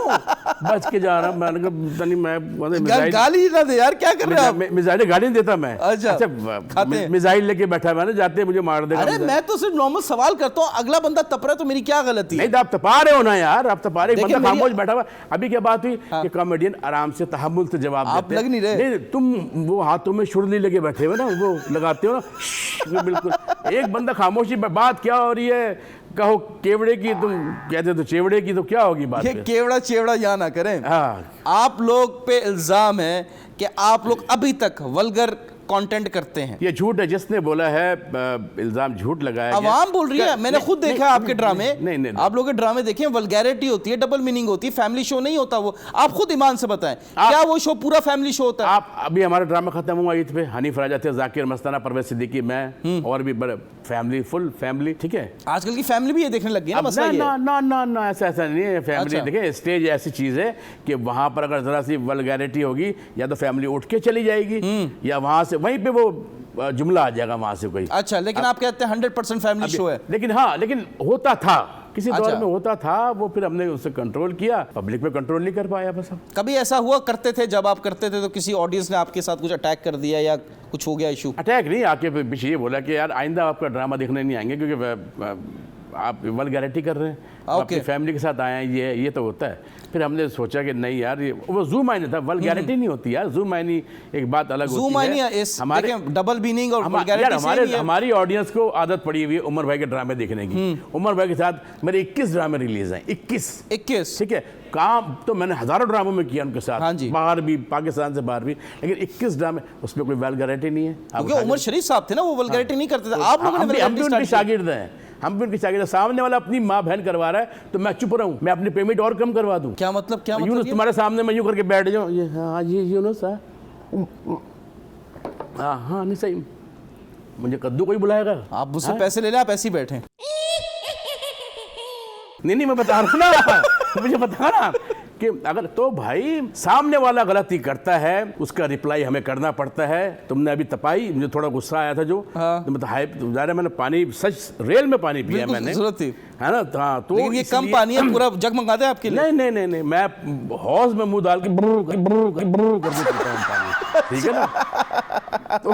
बच के जा रहा? मैंने कहा नहीं, मैं गाली ना दे यार, क्या कर रहे हो आप? मिसाइल गाली नहीं देता मैं। अच्छा, मिसाइल लेके बैठा मैंने, जाते मुझे मार देगा। अरे मैं तो सिर्फ नॉर्मल सवाल करता हूँ, अगला बंदा तप रहा है तो मेरी क्या गलती है? नहीं, आप तपा रहे हो ना यार, आप तपा रहे। देखिए, बंदा खामोश बैठा हुआ। अभी क्या बात हुई कि कॉमेडियन आराम से तहम्मुल से जवाब आप देते हैं। लग नहीं रहे। नहीं, तुम वो हाथों में शुरली लगे बैठे हो ना, वो लगाते हो ना, बिल्कुल। एक बंदा खामोशी, बात क्या हो रही है, कहो केवड़े की, तुम कहते तो चेवड़े की, तो क्या होगी बात? ये केवड़ा चेवड़ा या ना करें। हाँ, आप लोग पे इल्जाम है कि आप लोग अभी तक वल्गर कंटेंट करते हैं। ये झूठ है। जिसने बोला है इल्जाम झूठ लगाया गया। अवाम बोल रही है। मैंने खुद देखा है आपके ड्रामे। नहीं, आप लोगों के ड्रामे देखे, वल्गैरिटी होती है, डबल मीनिंग होती है, फैमिली शो नहीं होता वो। आप खुद ईमान से बताएं, क्या वो शो पूरा फैमिली शो होता है? आप अभी हमारा ड्रामा खत्म हुआ ईद पे, हनीफ राजा थे, जाकिर मस्ताना, परवेज सिद्दीकी, मैं और भी बड़े फैमिली, फुल फैमिली। ठीक है, आजकल की फैमिली भी ये देखने लग गई है ना, मसला ये है। ना ऐसा नहीं है। फैमिली अच्छा। देखिए, स्टेज ऐसी चीज है कि वहां पर अगर जरा सी वल्गैरिटी होगी, या तो फैमिली उठ के चली जाएगी, या वहां से वहीं पे वो जुमला आ जाएगा वहां से कोई। अच्छा, लेकिन आप कहते हैं 100% फैमिली शो है। लेकिन हाँ, लेकिन होता था किसी दौर अच्छा। में, होता था वो, फिर हमने उससे कंट्रोल किया, पब्लिक पे कंट्रोल नहीं कर पाया बस। अब कभी ऐसा हुआ करते थे, जब आप करते थे तो किसी ऑडियंस ने आपके साथ कुछ अटैक कर दिया या कुछ हो गया इशू? अटैक नहीं, आके पीछे ये बोला कि यार आइंदा आपका ड्रामा देखने नहीं आएंगे क्योंकि आप वल्गैरिटी कर रहे हैं, अपनी फैमिली के साथ आए हैं, ये तो होता है। फिर हमने सोचा कि नहीं यार, ये वो जूम मायने था, वल्गैरिटी नहीं होती यार। जूम मायने एक बात अलग होती है। हमारे डबल मीनिंग और वल्गैरिटी हमारी ऑडियंस को आदत पड़ी हुई है उमर भाई के ड्रामे देखने की। उमर भाई के साथ मेरे 21 ड्रामे रिलीज हैं। 21, ठीक है। काम तो मैंने हजारों ड्रामों में किया उनके साथ। हाँ जी। बाहर भी, पाकिस्तान से बाहर भी, लेकिन 21 ड्रामे, उसमें कोई वल्गैरिटी नहीं है। क्योंकि उमर शरीफ साहब थे ना, वो वल्गैरिटी नहीं करते थे। आप लोगों ने, हम भी उनके शागिर्द हैं, हम भी उनके शागिर्द। सामने वाला अपनी माँ बहन करवा रहा है तो मैं चुप रहूं, मैं अपनी पेमेंट और कम करवा दूं? क्या मतलब? क्या यूनुस मतलब? तुम्हारे सामने मैं यूं करके बैठ जाऊं, ये हाँ, ये यूनुस है, हाँ नहीं सही, मुझे कद्दू कोई बुलाएगा? आप मुझसे पैसे ले ले, आप ऐसे ही बैठे। नहीं, मैं बता रहा हूं ना, मुझे बता रहा कि अगर तो भाई सामने वाला गलती करता है, उसका रिप्लाई हमें करना पड़ता है। तुमने अभी तपाई, मुझे थोड़ा गुस्सा आया था जो, हाँ। तो मतलब मैंने पानी, सच रेल में पानी पिया मैंने, जरूरत थी, है ना? हाँ, तो लेकिन ये कम पानी है, पूरा जग मंगा दे आपके लिए? नहीं, मैं हौज में मुंह डाल के ब्रू कर देता हूं पानी, ठीक है ना? तो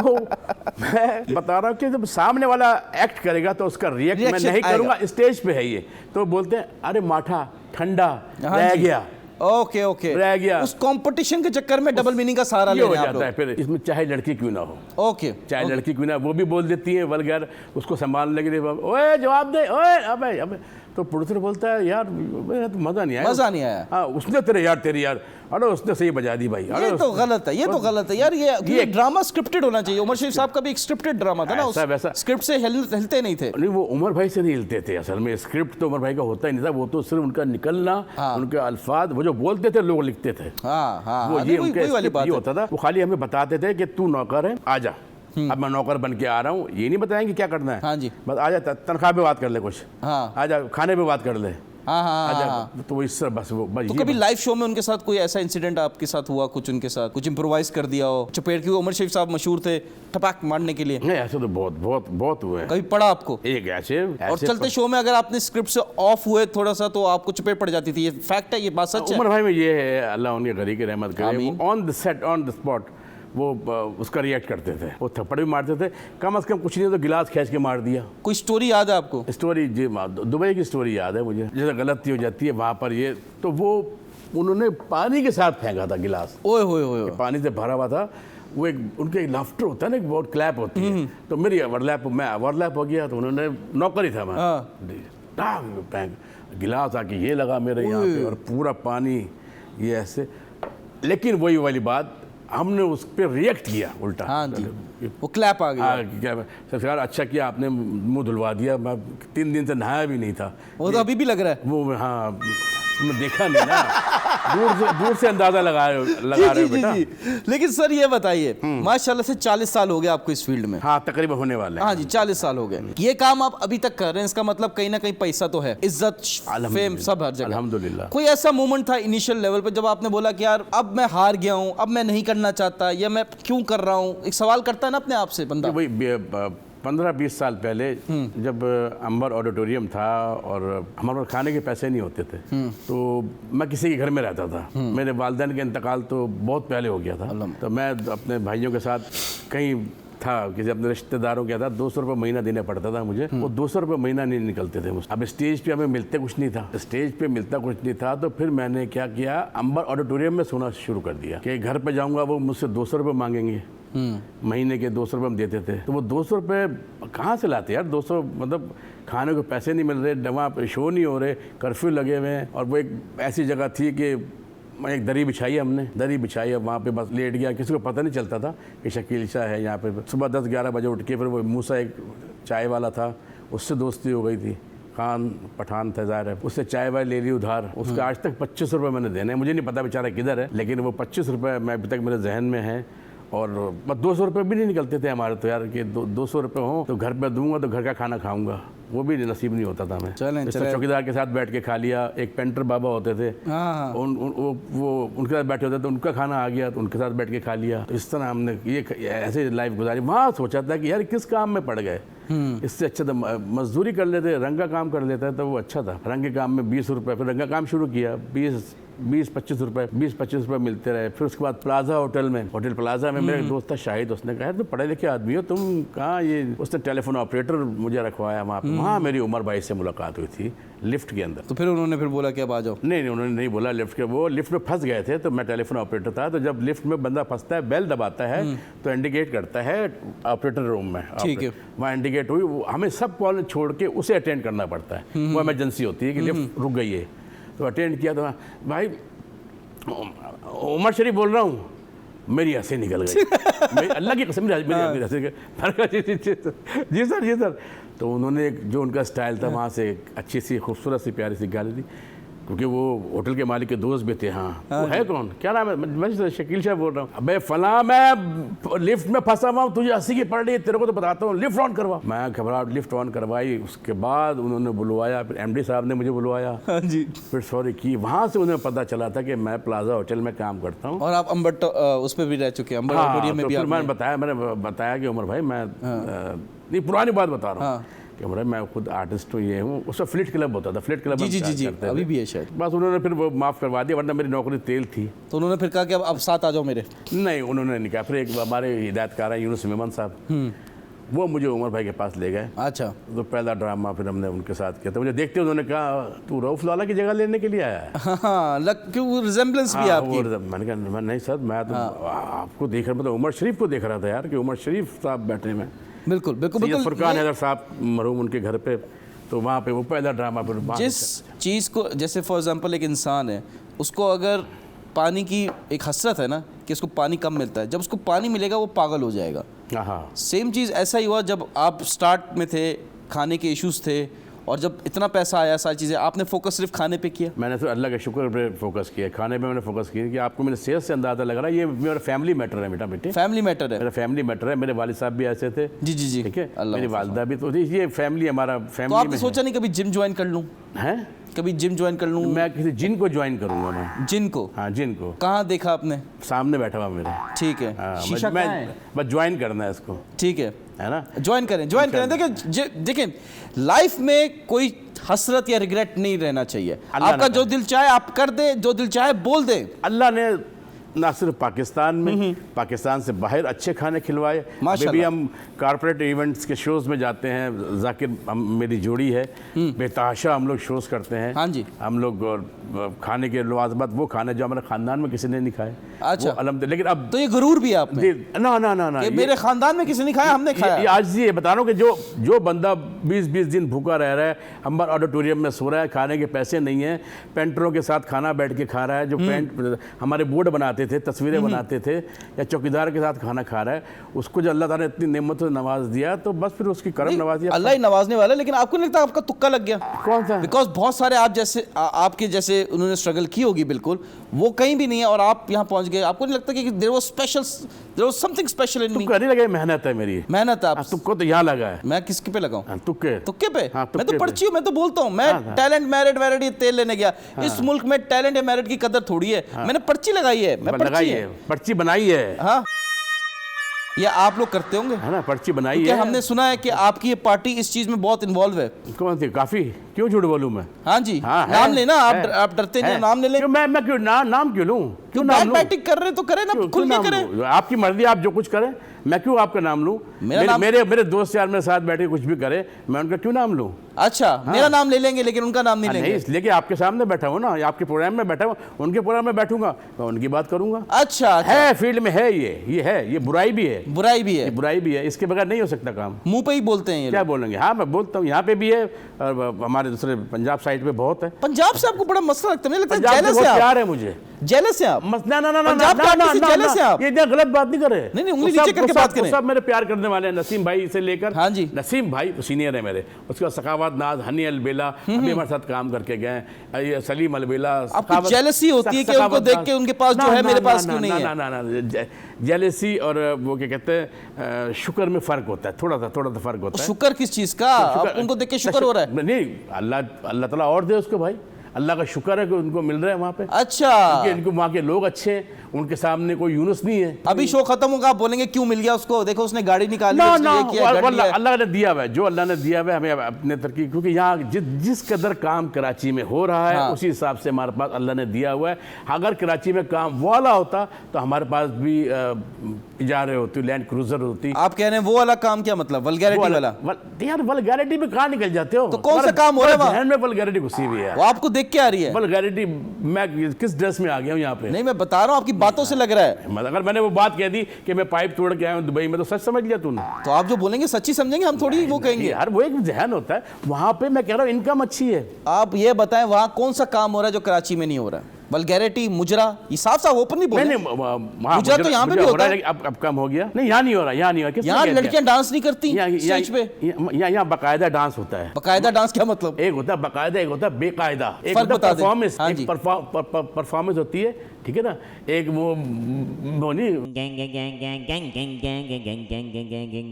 मैं बता रहा हूँ कि जब सामने वाला एक्ट करेगा तो उसका रिएक्ट मैं नहीं करूंगा। स्टेज पे है ये, तो बोलते हैं अरे माठा ठंडा रह गया। ओके, रह गया। उस कंपटीशन के चक्कर में डबल मीनिंग का सहारा ले हो जाता है। फिर इसमें चाहे लड़की क्यों ना हो, चाहे लड़की क्यों ना, वो भी बोल देती है वल्गर, उसको संभालने के लिए ओए जवाब दे, ओए अबे, तो प्रोड्यूसर बोलता है यार तो मजा नहीं आया। हाँ, उसने तेरी यार अरे उसने सही बजा दी भाई। ये तो गलत है, यार। ये ड्रामा स्क्रिप्टेड होना चाहिए। उमर शरीफ साहब का भी एक स्क्रिप्टेड ड्रामा था ना, वैसा स्क्रिप्ट से हिलते नहीं थे। नहीं, वो उमर भाई से नहीं हिलते थे असल में। स्क्रिप्ट तो उमर भाई का होता ही नहीं था, वो तो सिर्फ उनका निकलना, उनके अल्फाज, वो जो बोलते थे लोग लिखते थे। वो ये उनके होता था। वो खाली हमें बताते थे कि तू नौकर है, आजा, अब मैं नौकर बन के आ रहा हूँ। ये नहीं बताएंगे क्या करना है। हाँ जी, बस आजा, तनख्वाह पे बात कर ले, कुछ आजा, खाने पे बात कर ले, हाँ, हाँ, आजा, हाँ। तो इससे बस तो ये कभी लाइव शो में उनके साथ कोई ऐसा इंसिडेंट आपके साथ हुआ, कुछ उनके साथ कुछ इम्प्रोवाइज कर दिया हो? चपेट, क्योंकि उमर शरीफ साहब मशहूर थे टपाक मारने के लिए। नहीं, ऐसे तो बहुत बहुत बहुत हुए हैं। कभी पड़ा आपको? एक ऐसे और चलते शो में अगर आपने स्क्रिप्ट से ऑफ हुए थोड़ा सा तो आपको चपेट पड़ जाती थी, ये फैक्ट है, ये बात सच है? उमर भाई में ये है, अल्लाह उनके गरी की रहमत करे, आमीन। वो on the set on the spot वो उसका रिएक्ट करते थे, वो थप्पड़ भी मारते थे, कम से कम कुछ नहीं तो गिलास खींच के मार दिया। कोई स्टोरी याद है आपको? स्टोरी जी, दुबई की स्टोरी याद है मुझे, जैसे गलती हो जाती है वहाँ पर ये, तो वो उन्होंने पानी के साथ फेंका था गिलास, ओए होए होए, पानी से भरा हुआ था। वो एक उनके एक लाफ्टर होता है ना, एक बहुत क्लैप होती है, तो मेरी ओवरलैप हो गया, तो उन्होंने नौकर ही था मैं, फेंक गिलास आके ये लगा मेरे यहाँ पे, और पूरा पानी ये ऐसे। लेकिन वही वाली बात, हमने उस पर रिएक्ट किया उल्टा। हाँ जी, वो क्लैप आ गया। क्या सरकार, अच्छा किया आपने मुंह धुलवा दिया, मैं 3 दिन से नहाया भी नहीं था। वो तो अभी भी लग रहा है वो, हाँ, तुमने देखा नहीं ना, दूर से अंदाजा लगा रहे हो बेटा। जी। लेकिन सर ये बताइए, माशाल्लाह से 40 साल हो गए आपको इस फील्ड में। हाँ, तकरीबन होने वाले हैं। हाँ जी, 40 साल हो गए। ये काम आप अभी तक कर रहे हैं, इसका मतलब कहीं ना कहीं पैसा तो है, इज्जत, फेम, सब हर जगह। अल्हम्दुलिल्लाह। कोई ऐसा मोमेंट था इनिशियल लेवल पे जब आपने बोला कि यार अब मैं हार गया हूँ, अब मैं नहीं करना चाहता, या मैं क्यों कर रहा हूँ? एक सवाल करता है ना अपने आप से बंदा। वही 15-20 साल पहले जब अंबर ऑडिटोरियम था और हमारे पास खाने के पैसे नहीं होते थे, तो मैं किसी के घर में रहता था। मेरे वालिदैन का इंतकाल तो बहुत पहले हो गया था, तो मैं अपने भाइयों के साथ कहीं था, किसी अपने रिश्तेदारों के था, 200 रुपये महीना देना पड़ता था मुझे। वो 200 रुपये महीना नहीं निकलते थे मुझे। अब स्टेज पे हमें मिलते कुछ नहीं था, तो फिर मैंने क्या किया, अंबर ऑडिटोरियम में सोना शुरू कर दिया कि घर पे जाऊंगा, वो मुझसे 200 रुपये मांगेंगे, महीने के 200 रुपये हम देते थे। तो वो 200 रुपये कहाँ से लाते यार? 200 मतलब खाने को पैसे नहीं मिल रहे, वहाँ शो नहीं हो रहे, कर्फ्यू लगे हुए हैं, और वो एक ऐसी जगह थी कि एक दरी बिछाई, हमने दरी बिछाई, अब वहाँ पे बस लेट गया, किसी को पता नहीं चलता था कि शकील शाह है यहाँ पे। सुबह 10-11 बजे उठ के फिर वो मूसा एक चाय वाला था, उससे दोस्ती हो गई थी, खान पठान था ज़ाहिर है, उससे चाय वाय ले ली उधार। उसके आज तक 25 रुपये मैंने देने, मुझे नहीं पता बेचारा किधर है, लेकिन वो 25 रुपये मैं अभी तक मेरे जहन में है। और बस 200 रुपये भी नहीं निकलते थे हमारे, तो यार कि 200 रुपये हों तो घर पे दूंगा तो घर का खाना खाऊंगा, वो भी नसीब नहीं होता था मैं। चलें चौकीदार के साथ बैठ के खा लिया, एक पेंटर बाबा होते थे, वो उनके साथ बैठे होते थे, उनका खाना आ गया तो उनके साथ बैठ के खा लिया। तो इस तरह हमने ये ऐसे लाइफ गुजारी। वहाँ सोचा था कि यार किस काम में पड़ गए, इससे अच्छा तो मजदूरी कर लेते, रंग का काम कर लेता है तो वो अच्छा था। रंग के काम में 20 रुपये, फिर रंग का काम शुरू किया, 20-25 रुपये मिलते रहे। फिर उसके बाद प्लाजा होटल प्लाजा में मेरा दोस्त था शाहिद, उसने कहा तुम पढ़े लिखे आदमी हो, तुम कहाँ, ये उसने टेलीफोन ऑपरेटर मुझे रखवाया वहाँ पे। वहाँ मेरी उमर भाई से मुलाकात हुई थी लिफ्ट के अंदर। तो फिर उन्होंने फिर बोला कि अब आ जाओ? नहीं, उन्होंने नहीं बोला लिफ्ट के, वो लिफ्ट में फंस गए थे, तो मैं टेलीफोन ऑपरेटर था। तो जब लिफ्ट में बंदा फंसता है, बेल दबाता है तो इंडिकेट करता है ऑपरेटर रूम में, ठीक है, वहाँ इंडिकेट हुई, हमें सब कॉल छोड़ के उसे अटेंड करना पड़ता है। वो इमरजेंसी होती है कि लिफ्ट रुक गई है, तो अटेंड किया। तो भाई उमर शरीफ बोल रहा हूँ, मेरी हंसी निकल गई अल्लाह की कसम, मेरी हंसी। जी सर। तो उन्होंने जो उनका स्टाइल था, वहाँ से अच्छी सी खूबसूरत सी प्यारी सी गाली दी, क्योंकि वो होटल के मालिक के दोस्त भी थे। हाँ, वो है कौन, क्या नाम है? मैं शकील शाह बोल रहा हूँ। अबे फला, मैं लिफ्ट में फंसा हुआ हूँ, तुझे हंसी की पड़ रही है, तेरे को तो बताता हूँ, लिफ्ट ऑन करवा। मैं घबराहट, लिफ्ट ऑन करवाई। उसके बाद उन्होंने बुलवाया, फिर MD साहब ने मुझे बुलवाया। हाँ जी। फिर सॉरी की, वहाँ से उन्हें पता चला था कि मैं प्लाजा होटल में काम करता हूँ। और आप अंबर उस पर भी रह चुके हैं, अंबर ऑडिटोरियम में भी? मैंने बताया कि उमर भाई मैं नहीं, पुरानी बात बता रहा हूँ कि मैं खुद आर्टिस्ट हूँ, ये हूँ। उसका फ्लिट क्लब होता था, फ्लिट क्लब जी, अभी भी है शायद। बस उन्होंने फिर वो माफ़ करवा दिया, वरना मेरी नौकरी तेल थी। तो उन्होंने फिर कहा कि अब साथ आ जाओ मेरे? नहीं, उन्होंने नहीं कहा। फिर एक हमारे हिदायतकार हैं यूनुस मेमन साहब, वो मुझे उमर भाई के पास ले गए। अच्छा। तो पहला ड्रामा फिर हमने उनके साथ किया। तो मुझे देखते उन्होंने कहा तू रऊफ लाला की जगह लेने के लिए आया है? हाँ, क्यों रिजेम्बलेंस भी आपकी? मैंने कहा नहीं सर, मैं तो आपको देख रहा, मतलब उमर शरीफ को देख रहा था यार, कि उमर शरीफ साहब बैठे में। बिल्कुल। फुरकान हैदर साहब मरहूम, उनके घर पे, तो वहाँ पे वो पहला ड्रामा। फिर जिस चीज़ को, जैसे फॉर एग्जांपल एक इंसान है, उसको अगर पानी की एक हसरत है ना कि उसको पानी कम मिलता है, जब उसको पानी मिलेगा वो पागल हो जाएगा। हाँ, सेम चीज़ ऐसा ही हुआ जब आप स्टार्ट में थे, खाने के इश्यूज थे, और जब इतना पैसा आया, सारी चीज़ें, आपने फोकस सिर्फ खाने पे किया? मैंने तो अल्लाह के शुक्र पे फोकस किया, खाने पे मैंने फोकस किया। कि आपको मेरे सेहत से अंदाज़ा लग रहा है, ये मेरा फैमिली मैटर है बेटे। फैमिली मैटर है? मेरा फैमिली मैटर है। मेरे वालिद साहब भी ऐसे थे। जी। ठीक है, मेरी वालदा भी, तो ये फैमिली हमारा फैमिली। तो आपने सोचा नहीं कभी जिम ज्वाइन कर लूँ? हैं? कभी जिम ज्वाइन कर लूँ? मैं किसी जिन को ज्वाइन करूंगा मैं। जिन को? हाँ जिन को। कहाँ देखा आपने? सामने बैठा हुआ मेरे। ठीक है। हाँ, शीशा कहाँ है? बस ज्वाइन करना है इसको। ठीक है ना, ज्वाइन करें, ज्वाइन करें। देखिए देखिए, लाइफ में कोई हसरत या रिग्रेट नहीं रहना चाहिए। आपका जो दिल चाहे आप कर दे, जो दिल चाहे बोल दे। अल्लाह ने ना सिर्फ पाकिस्तान में, पाकिस्तान से बाहर अच्छे खाने खिलवाए। अभी भी हम कॉर्पोरेट इवेंट्स के शोज़ में जाते हैं, जाकिर मेरी जोड़ी है, बेतहाशा हम लोग शोज़ करते हैं। हाँ जी। हम लोग और खाने के लवाजमत वो खाने जो हमारे ख़ानदान में किसी ने नहीं खाए। अच्छा। अलहमद, लेकिन अब तो ये गुरूर भी है आप में? ना ना ना ना, मेरे ख़ानदान में किसी ने खाया, हमने खाया। आज ये बता रहा हूँ कि जो बंदा 20-20 दिन भूखा रह रहा है, हमारे ऑडिटोरियम में सो रहा है, खाने के पैसे नहीं हैं, पेंटरों के साथ खाना बैठ के खा रहा है, जो पेंट हमारे बोर्ड बनाते थे, तस्वीरें बनाते थे, या चौकीदार के साथ खाना खा रहा है, उसको जो अल्लाह ताला ने इतनी नेमतों से नवाज दिया, तो बस फिर उसकी करम नवाजी। अल्लाह ही नवाजने वाला है। लेकिन आपको नहीं लगता आपका तुक्का लग गया? कौन सा? बिकॉज बहुत सारे आप जैसे आपके जैसे उन्होंने स्ट्रगल की होगी, बिल्कुल वो कहीं भी नहीं है और आप यहाँ पहुँच गए। आपको नहीं लगता कि there was something special in me? नहीं लगा, मेहनत है मेरी। मेहनत है आप? तुक्को तो यहाँ लगा है। मैं किसके पे लगाऊं? तुक्के। तुक्के पे? हाँ, मैं तो पर्ची हूँ, मैं तो बोलता हूँ, मैं टैलेंट मेरिट वेरिट ये तेल लेने गया। इस मुल्क में टैलेंट या मेरिट की कदर थोड़ी है। मैंने पर्ची लगाई है, मैं पर्ची है, पर्ची बनाई है। हाँ, ये आप लोग करते होंगे, है ना, पर्ची बनाई है। क्या हमने सुना है कि आपकी ये पार्टी इस चीज में बहुत इन्वॉल्व है? कौन सी? काफी। क्यों झूठ बोलूं मैं? हाँ जी। हाँ, नाम लेना, आप डरते नहीं, नाम ले लें। मैं क्यों नाम क्यों लूं? क्यों नाम लूं? बैटिंग कर रहे तो करें ना, खुल के करें। आपकी मर्जी, आप जो कुछ करें, मैं क्यों आपका नाम लूं? मेरे दोस्त यार मेरे साथ बैठे कुछ भी करे, मैं उनका क्यों नाम लूं? अच्छा, मेरा नाम ले लेंगे लेकिन उनका नाम नहीं लेंगे? नहीं, इसलिए कि आपके सामने बैठा हूं ना, आपके प्रोग्राम में बैठा हूं, उनके प्रोग्राम में बैठूंगा, मैं उनकी बात करूंगा। अच्छा। है, फील्ड में है, ये बुराई भी है। बुराई भी है? बुराई भी है, इसके बगैर नहीं हो सकता काम। मुंह पे ही बोलते हैं ये? क्या बोलेंगे? हाँ, मैं बोलता हूँ, यहाँ पे भी है और हमारे दूसरे पंजाब साइड पे बहुत है। पंजाब से आपको बड़ा मसला लगता है? लगता है जेलस है, प्यार है मुझे। जेलस है आप? ना ना ना ना, पंजाब के आदमी से जेलस है आप? ये इतना गलत बात नहीं करे। नहीं, उंगली नीचे करके बात करें। सब मेरे प्यार करने वाले हैं, नसीम भाई से लेकर। हाँ जी। नसीम भाई सीनियर है मेरे, उसके बाद सखावत नाज, हनी अलबेला अभी हमारे साथ काम करके गए, सलीम अलबेला। आपको जेलसी होती है कि उनको देख के उनके पास जो है मेरे पास क्यों नहीं है? ना ना, जेलसी और वो क्या कहते हैं, शुक्र में फर्क होता है, थोड़ा सा फर्क होता है। शुक्र किस चीज का? उनको देख के शुक्र हो रहा है? नहीं, अल्लाह ताला और दे उसको भाई, अल्लाह का शुक्र है कि उनको मिल रहा है वहाँ पे। अच्छा। इनको वहाँ के लोग अच्छे हैं, उनके सामने कोई यूनुस नहीं है। अभी शो खत्म होगा, आप बोलेंगे क्यों मिल गया उसको, देखो उसने गाड़ी निकाली, अल्लाह ने दिया हुआ है, जो अल्लाह ने दिया हुआ है हमें अपने तरक्की, क्योंकि यहाँ जिस कदर काम कराची में हो रहा है, उसी हिसाब से हमारे पास अल्लाह ने दिया हुआ है। अगर कराची में काम वाला होता तो हमारे पास भी इजारे होती, लैंड क्रूजर होती। आप कह रहे हैं वो वाला काम? क्या मतलब? वल्गैरिटी वाला? यार वल्गैरिटी में कहाँ निकल जाते हो? तो कौन सा काम हो रहा है? में वल्गैरिटी घुसी हुई है। वो आपको देख के आ रही है वल्गैरिटी? मैं किस ड्रेस में आ गया हूँ यहाँ पे? नहीं, मैं बता रहा हूँ, आपकी बातों से लग रहा है। अगर मैंने वो बात कह दी कि मैं पाइप तोड़ के आया हूँ दुबई में, तो सच समझ लिया तूने? तो आप जो बोलेंगे सच्ची समझेंगे, हम थोड़ी वो कहेंगे। यार वो एक जहन होता है, वहाँ पे मैं कह रहा हूँ इनकम अच्छी है। आप ये बताएं वहाँ कौन सा काम हो रहा है जो कराची में नहीं हो रहा है? वल्गैरिटी, मुजरा, ये साफ साफ ओपन नहीं बोल। मुजरा तो यहाँ पे भी होता है। अब कम हो गया। नहीं, यहाँ नहीं हो रहा, यहाँ नहीं हो रहा। यहाँ लड़कियां डांस नहीं करती स्टेज पे? यहाँ बाकायदा डांस होता है। बाकायदा डांस क्या मतलब? एक होता है बाकायदा, एक होता है बेकायदा। एक परफॉर्मेंस, परफॉर्मेंस होती है, ठीक है ना। एक वो नहीं,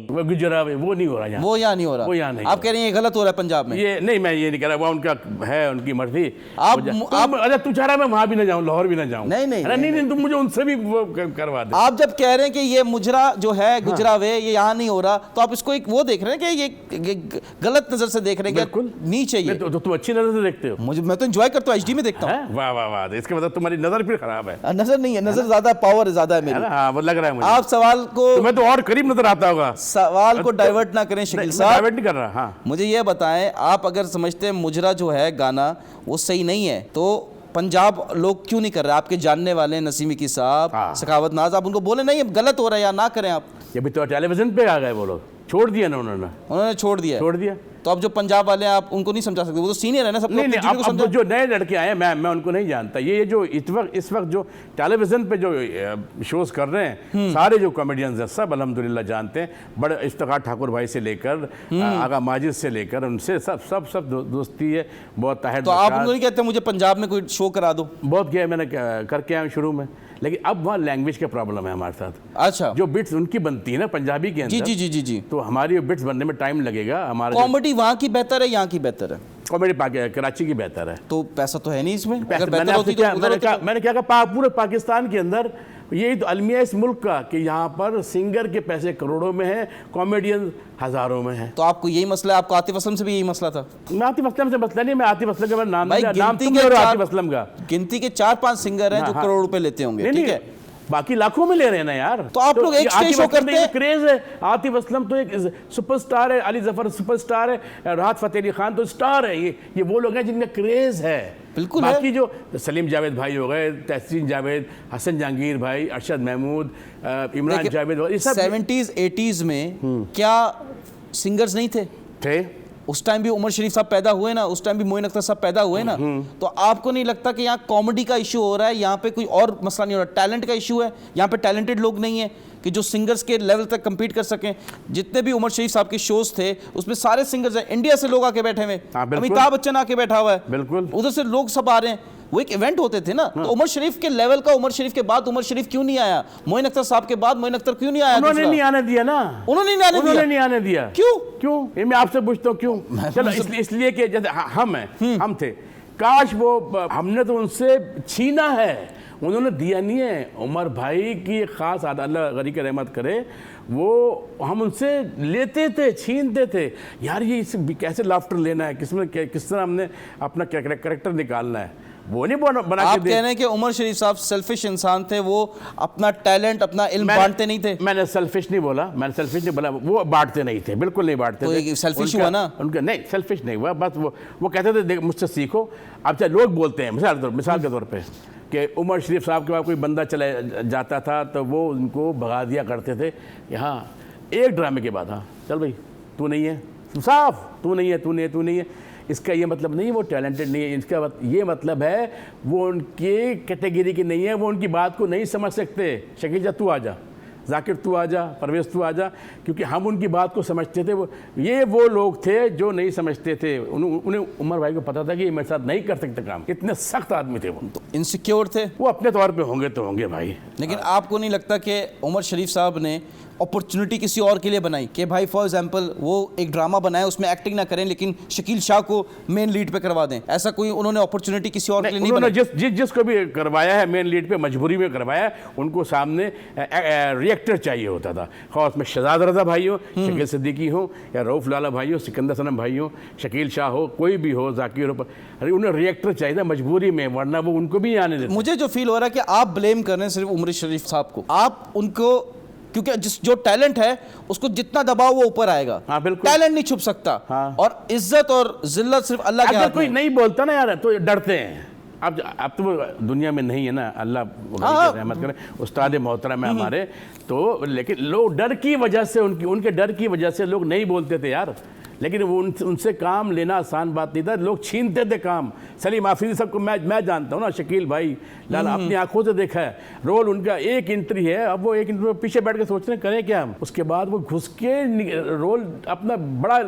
वो गुजरा, वो नहीं हो रहा यहाँ। वो यहाँ नहीं हो रहा? वो यहाँ नहीं। आप कह रहे हैं ये गलत हो रहा है पंजाब में? ये नहीं, मैं ये नहीं कह रहा, वो उनका है, उनकी मर्जी। आप अच्छा, तू चाह रहा है मैं वहां भी ना जाऊं, लाहौर भी ना जाऊं? नहीं, तुम मुझे उनसे भी वो करवा दे। आप जब कह रहे हैं कि ये मुजरा जो है, गुजरावे, ये यहाँ नहीं हो रहा, तो आप इसको एक वो देख रहे हैं कि ये गलत नजर से देख रहे हैं? बिल्कुल नहीं चाहिए। तो तुम अच्छी नजर से देखते हो? मैं तो एंजॉय करता हूँ, एचडी में देखता हूँ। वाह वाह वाह, इसका मतलब तुम्हारी नजर फिर खराब है। नजर नहीं है, नजर ज्यादा, पावर ज्यादा है मेरी। हाँ, वो लग रहा है मुझे। आप सवाल को, तुम्हें तो और करीब नजर आता होगा। सवाल को डाइवर्ट ना करें शकील साहब। डाइवर्ट नहीं कर रहा। हाँ, मुझे ये बताएं, आप अगर समझते हैं मुजरा जो है गाना वो सही नहीं है, तो पंजाब लोग क्यों नहीं कर रहे? आपके जानने वाले नसीमी की साहब, सखावत नाज, आप उनको बोले नहीं गलत हो रहा है या ना करें आप? ये भी तो टेलीविजन पे आ गए वो लोग, छोड़ दिया ना उन्होंने छोड़ दिया। तो अब जो पंजाब वाले हैं आप उनको नहीं समझा सकते, वो तो सीनियर है ना सब। नहीं, अब जो नए लड़के आए, मैं उनको नहीं जानता। ये जो इस वक्त जो टेलीविजन पे जो शोज कर रहे हैं, सारे जो कॉमेडियंस हैं सब अल्हम्दुलिल्लाह जानते हैं। बड़े इफ्तिखार ठाकुर भाई से लेकर आगा माजिद से लेकर उनसे सब दोस्ती है बहुत। तो आप उनको नहीं कहते मुझे पंजाब में कोई शो करा दो? बहुत किया मैंने, करके आया शुरू में, लेकिन अब वहाँ लैंग्वेज का प्रॉब्लम है हमारे साथ। अच्छा, जो बिट्स उनकी बनती है ना पंजाबी के अंदर, जी, तो हमारी बिट्स बनने में टाइम लगेगा। हमारा कॉमेडी वहाँ की बेहतर है, यहाँ की बेहतर है? कॉमेडी कराची की बेहतर है। तो पैसा तो है नहीं इसमें, अगर मैंने बेहतर होती तो उधर होती तो- मैंने क्या कहा, पूरे पाकिस्तान के अंदर यही तो अलमिया इस मुल्क का कि यहाँ पर सिंगर के पैसे करोड़ों में हैं, कॉमेडियन हजारों में हैं। तो आपको यही मसला है, आपको आतिफ असलम से भी यही मसला था? मैं आतिफ असलम से मसला नहीं, मैं आतिफ असलम का नाम भाई नाम गिनती तुम के ले रहे हो चार- आतिफ असलम का। गिनती के 4-5 सिंगर हैं जो हाँ। करोड़ रुपए लेते होंगे, नहीं ठीक नहीं, है? बाकी लाखों में ले रहे हैं ना यार। तो आप लोग एक ये स्टेज आतिफ शो असलम करते हैं। क्रेज है, आतिफ असलम तो एक सुपरस्टार है, अली जफर सुपरस्टार है, राहत फतेह अली खान तो स्टार है। ये वो लोग हैं जिनका क्रेज है। बिल्कुल है। बाकी जो सलीम जावेद भाई हो गए, तहसीन जावेद, हसन जहांगीर भाई, अरशद महमूद, इमरान जावेद, ये सब 70s 80s में क्या सिंगर्स नहीं थे? थे। उस टाइम भी उमर शरीफ साहब पैदा हुए ना, उस टाइम भी मोइन अख्तर साहब पैदा हुए ना। तो आपको नहीं लगता कि यहाँ कॉमेडी का इशू हो रहा है, यहाँ पे कोई और मसला नहीं हो रहा, टैलेंट का इशू है? यहाँ पे टैलेंटेड लोग नहीं है कि जो सिंगर्स के लेवल तक compete कर सकें? जितने भी उमर शरीफ साहब के शोज थे उसमें सारे सिंगर्स हैं, इंडिया से लोग आके बैठे हुए, हाँ, बिल्कुल। अमिताभ बच्चन आके बैठा हुआ है, बिल्कुल। उधर से लोग सब आ रहे हैं, वो एक इवेंट होते थे ना। तो उमर शरीफ के लेवल का उमर शरीफ के बाद उमर शरीफ क्यों नहीं आया? मोइन अख्तर साहब के बाद मोइन अख्तर क्यों नहीं आया? उन्होंने दूसरा? नहीं आने दिया ना, उन्होंने नहीं आने दिया। उन्होंने नहीं आने दिया। क्यों? क्यों ये मैं आपसे पूछता हूँ क्यों? चलो इसलिए कि जैसे हम हैं, हम थे, काश वो हमने तो उनसे छीना है, उन्होंने दिया नहीं है। उमर भाई की एक खास आदत, अल्लाह गनी की रहमत करे, वो हम उनसे लेते थे, छीनते थे। यार ये कैसे लाफ्टर लेना है, किस तरह हमने अपना कैरेक्टर निकालना है, वो नहीं बना आप के कह रहे हैं कि उमर शरीफ साहब सेल्फिश इंसान थे, वो अपना टैलेंट अपना इल्म बांटते नहीं थे? मैंने सेल्फिश नहीं बोला, मैंने सेल्फिश नहीं बोला, वो बांटते नहीं थे, बिल्कुल नहीं बांटते तो थे। ये selfish उनका- हुआ ना? उनका नहीं, सेल्फिश नहीं हुआ, बस वो कहते थे मुझसे सीखो। अब चाहे लोग बोलते हैं मिसाल के तौर पे कि उमर शरीफ साहब के पास कोई बंदा चला जाता था तो वो उनको भगा दिया करते थे। यहाँ एक ड्रामे के बाद, हाँ चल भाई तू नहीं है, साफ तू नहीं है, तू नहीं है, तू नहीं है। इसका ये मतलब नहीं है वो टैलेंटेड नहीं है, इसका ये मतलब है वो उनकी कैटेगरी की नहीं है, वो उनकी बात को नहीं समझ सकते। शकील जा तू आ जा, जाकिर तू आ जा, परवेज़ तू आ जा, क्योंकि हम उनकी बात को समझते थे। वो लोग थे जो नहीं समझते थे। उन्हें उमर भाई को पता था कि ये मेरे साथ नहीं कर सकते काम, इतने सख्त आदमी थे वो। तो इनसिक्योर थे वो अपने तौर पे होंगे तो होंगे भाई। लेकिन आपको नहीं लगता कि उमर शरीफ साहब ने अपॉर्चुनिटी किसी और के लिए बनाई कि भाई फॉर एग्जांपल वो एक ड्रामा बनाए, उसमें एक्टिंग ना करें लेकिन शकील शाह को मेन लीड पे करवा दें? ऐसा कोई उन्होंने अपॉर्चुनिटी किसी और के लिए नहीं उन्होंने बनाई? जिसको भी करवाया है मेन लीड पे मजबूरी में करवाया है, उनको सामने रिएक्टर चाहिए होता था। खास उसमें शहजाद रजा भाई हो, शकील सिद्दीकी हो, या रऊफ लाला भाई हो, सिकंदर सनम भाई हो, शकील शाह हो, कोई भी हो, जाकिर हो, अरे उन्हें रिएक्टर चाहिए था मजबूरी में, वरना वो उनको भी आने देते। मुझे जो फील हो रहा है कि आप ब्लेम कर रहे हैं सिर्फ उमर शरीफ साहब को, आप उनको, क्योंकि जो टैलेंट है उसको जितना दबाओ वो ऊपर आएगा। हाँ, बिल्कुल। टैलेंट नहीं छुप सकता। हाँ। और इज्जत और जिल्लत सिर्फ अल्लाह के अगर हाथ कोई में। नहीं बोलता ना यार तो डरते हैं। अब तो वो दुनिया में नहीं है ना, अल्लाह हाँ। रहमत करे, उस्ताद मोहतरम है हमारे, तो लेकिन लोग डर की वजह से, उनके डर की वजह से लोग नहीं बोलते थे यार। लेकिन वो उनसे काम लेना आसान बात नहीं था, लोग छीनते थे काम। सलीम आफरीदी सबको मैं जानता हूँ ना, शकील भाई लाला अपनी आंखों से देखा है। रोल उनका एक एंट्री है, अब वो एक एंट्री में पीछे बैठ के सोच रहे हैं करें क्या हम। उसके बाद वो घुस के रोल अपना बड़ा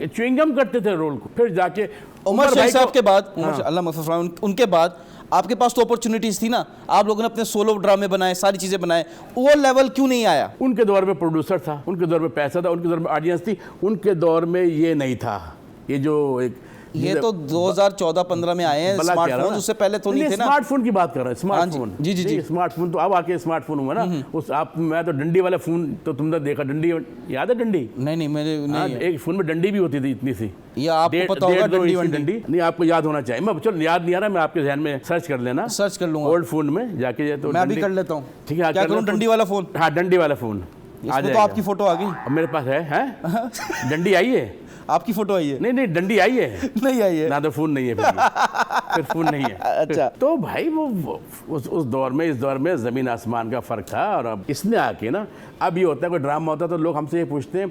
च्युइंगम करते थे रोल को, फिर जाके उमर शरीफ साहब के बाद, हाँ। अल्लाह मग़फ़िरत फरमाए, उनके बाद आपके पास तो अपॉर्चुनिटीज थी ना, आप लोगों ने अपने सोलो ड्रामे बनाए, सारी चीजें बनाए, वो लेवल क्यों नहीं आया? उनके दौर में प्रोड्यूसर था, उनके दौर में पैसा था, उनके दौर में ऑडियंस थी, उनके दौर में ये नहीं था। ये जो एक ये तो 2014-15 में आए हैं स्मार्टफोन, उससे पहले तो नहीं थे ना। स्मार्टफोन की बात कर रहे हैं, स्मार्टफोन। जी जी जी। स्मार्टफोन तो अब आके स्मार्टफोन हुआ ना। उस आप मैं तो डंडी वाला फोन तो तुमने देखा, डंडी याद है डंडी? नहीं मेरे हाँ, नहीं, एक फोन में डंडी भी होती थी इतनी सी। ये आपको पता होगा डंडी नहीं, आपको याद होना चाहिए। मैं चलो याद नहीं आ रहा, मैं आपके ध्यान में सर्च कर लेना, सर्च कर लूंगा ओल्ड फोन में जाके। तो मैं भी कर लेता हूँ। ठीक है, क्या करूँ? डंडी वाला फोन? हाँ, डंडी वाला फोन आ इसमें तो आपकी फोटो आ गई। अब मेरे पास है डंडी आई है। आपकी फोटो आई है? नहीं डंडी आई है। नहीं आई है ना तो फोन नहीं है फिर फोन नहीं है। अच्छा। तो भाई वो उस दौर में इस दौर में ज़मीन आसमान का फ़र्क था। और अब इसने आके ना, अब ये होता है कोई ड्रामा होता है तो लोग हमसे ये पूछते हैं,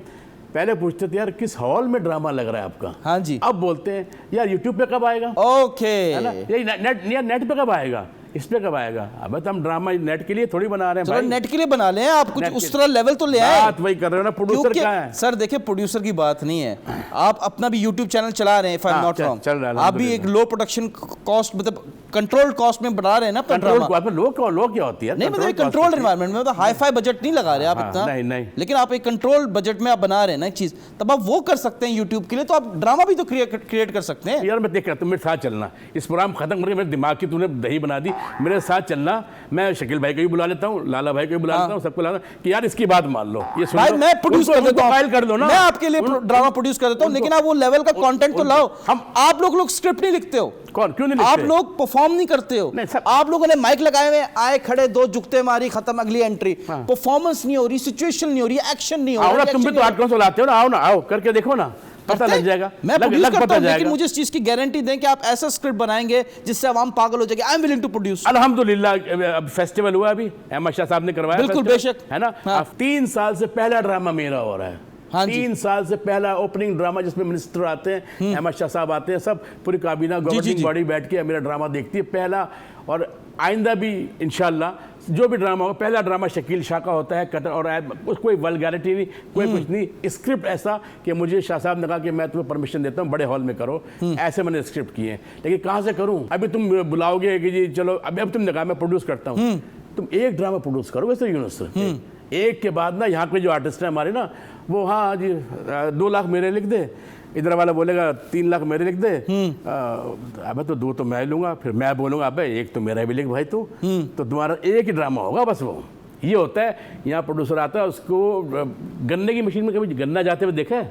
पहले पूछते थे यार किस हॉल में ड्रामा लग रहा है आपका। हाँ जी। अब बोलते हैं यार यूट्यूब पे कब आएगा, ओके, है ना, यही नेट पे कब आएगा, इस पे कब आएगा। अब तो हम ड्रामा नेट के लिए थोड़ी बना रहे हैं भाई। नेट के लिए बना लें, आप कुछ नेट उस के- तरह लेवल तो ले आए। बात वही कर रहे हो ना, प्रोड्यूसर क्या है। सर देखिए, प्रोड्यूसर की बात नहीं है, आप अपना भी यूट्यूब चैनल चला रहे हैं, इफ आई एम हाँ, नॉट रॉन्ग, चल रहा है, आप भी एक लो प्रोडक्शन कॉस्ट, मतलब कंट्रोल्ड कॉस्ट में बना रहे हैं ना अपना कंट्रोल ड्रामा। को लो क्या होती है नहीं मतलब कंट्रोल्ड एनवायरनमेंट में, तो हाई फाई बजट नहीं लगा रहे आप हाँ, इतना, नहीं। लेकिन आप एक कंट्रोल बजट में आप बना रहे हैं ना एक चीज, तब आप वो कर सकते हैं यूट्यूब के लिए, तो आप ड्रामा भी तो क्रिएट कर सकते हैं। यार मैं देख रहा, तुम मेरे साथ चलना, इस प्रोग्राम खत्म करके मेरे दिमाग की तूने दही बना दी, मेरे साथ चलना, मैं शकील भाई को भी बुला लेता हूँ, लाला भाई को भी बुला लेता हूँ, सबको लाना कि यार इसकी बात मान लो, ये सुन भाई लो, मैं प्रोड्यूस कर देता हूँ, फाइल कर दो ना, मैं आपके लिए ड्रामा प्रोड्यूस कर देता हूँ, लेकिन आप वो लेवल का कंटेंट तो लाओ। आप लोग स्क्रिप्ट नहीं लिखते हो, कौन क्यों नहीं आप लिखते? लोग परफॉर्म नहीं करते हो, नहीं, सब- आप लोगों ने माइक लगाए हुए, आए खड़े, दो जुगते मारी, खत्म, अगली एंट्री, परफॉर्मेंस नहीं हो रही, सिचुएशन नहीं हो रही, एक्शन नहीं हो आओ ना, रहा। तुम भी तो 8 लाते हो ना, आओ ना, आओ करके देखो ना, पता लग जाएगा, मैं प्रोड्यूस लग करता पता हूं, लेकिन जाएगा। मुझे इस चीज की गारंटी दें कि आप ऐसा स्क्रिप्ट बनाएंगे जिससे आवाम पागल हो जाएगी। I am willing to produce. अल्हम्दुलिल्लाह, अब फेस्टिवल हुआ अभी, अहमद शाह साहब ने करवाया, बिल्कुल, फेस्टिवल, बेशक। है ना। हाँ। अब 3 साल से पहला ड्रामा मेरा हो रहा है, हाँ जी। 3 साल से पहला ओपनिंग ड्रामा जिसमें मिनिस्टर आते हैं, अहमद शाह साहब आते हैं, सब पूरी काबीना गवर्निंग जी। बॉडी बैठ के मेरा ड्रामा देखती है पहला, और आइंदा भी इंशाल्लाह जो भी ड्रामा होगा, पहला ड्रामा शकील शाह का होता है, कटर, और कोई वल्गैरिटी नहीं, कोई कुछ नहीं, स्क्रिप्ट ऐसा कि मुझे शाह साहब ने कहा कि मैं तुम्हें परमिशन देता हूँ, बड़े हॉल में करो, ऐसे मैंने स्क्रिप्ट किए हैं, लेकिन कहाँ से करूँ? अभी तुम बुलाओगे कि जी चलो, अब तुमने कहा मैं प्रोड्यूस करता हूँ, तुम एक ड्रामा प्रोड्यूस करो वैसे यूनुस, एक के बाद ना यहाँ के जो आर्टिस्ट हैं हमारे ना, वो हाँ जी 2 लाख मेरे लिख दे, इधर वाला बोलेगा 3 लाख मेरे लिख दे, अबे तो 2 तो मैं लूंगा, फिर मैं बोलूंगा अबे 1 तो मेरा भी लिख भाई तू, तो तुम्हारा एक ही ड्रामा होगा बस। वो ये होता है, यहाँ प्रोड्यूसर आता है, उसको गन्ने की मशीन में कभी गन्ना जाते हुए देखा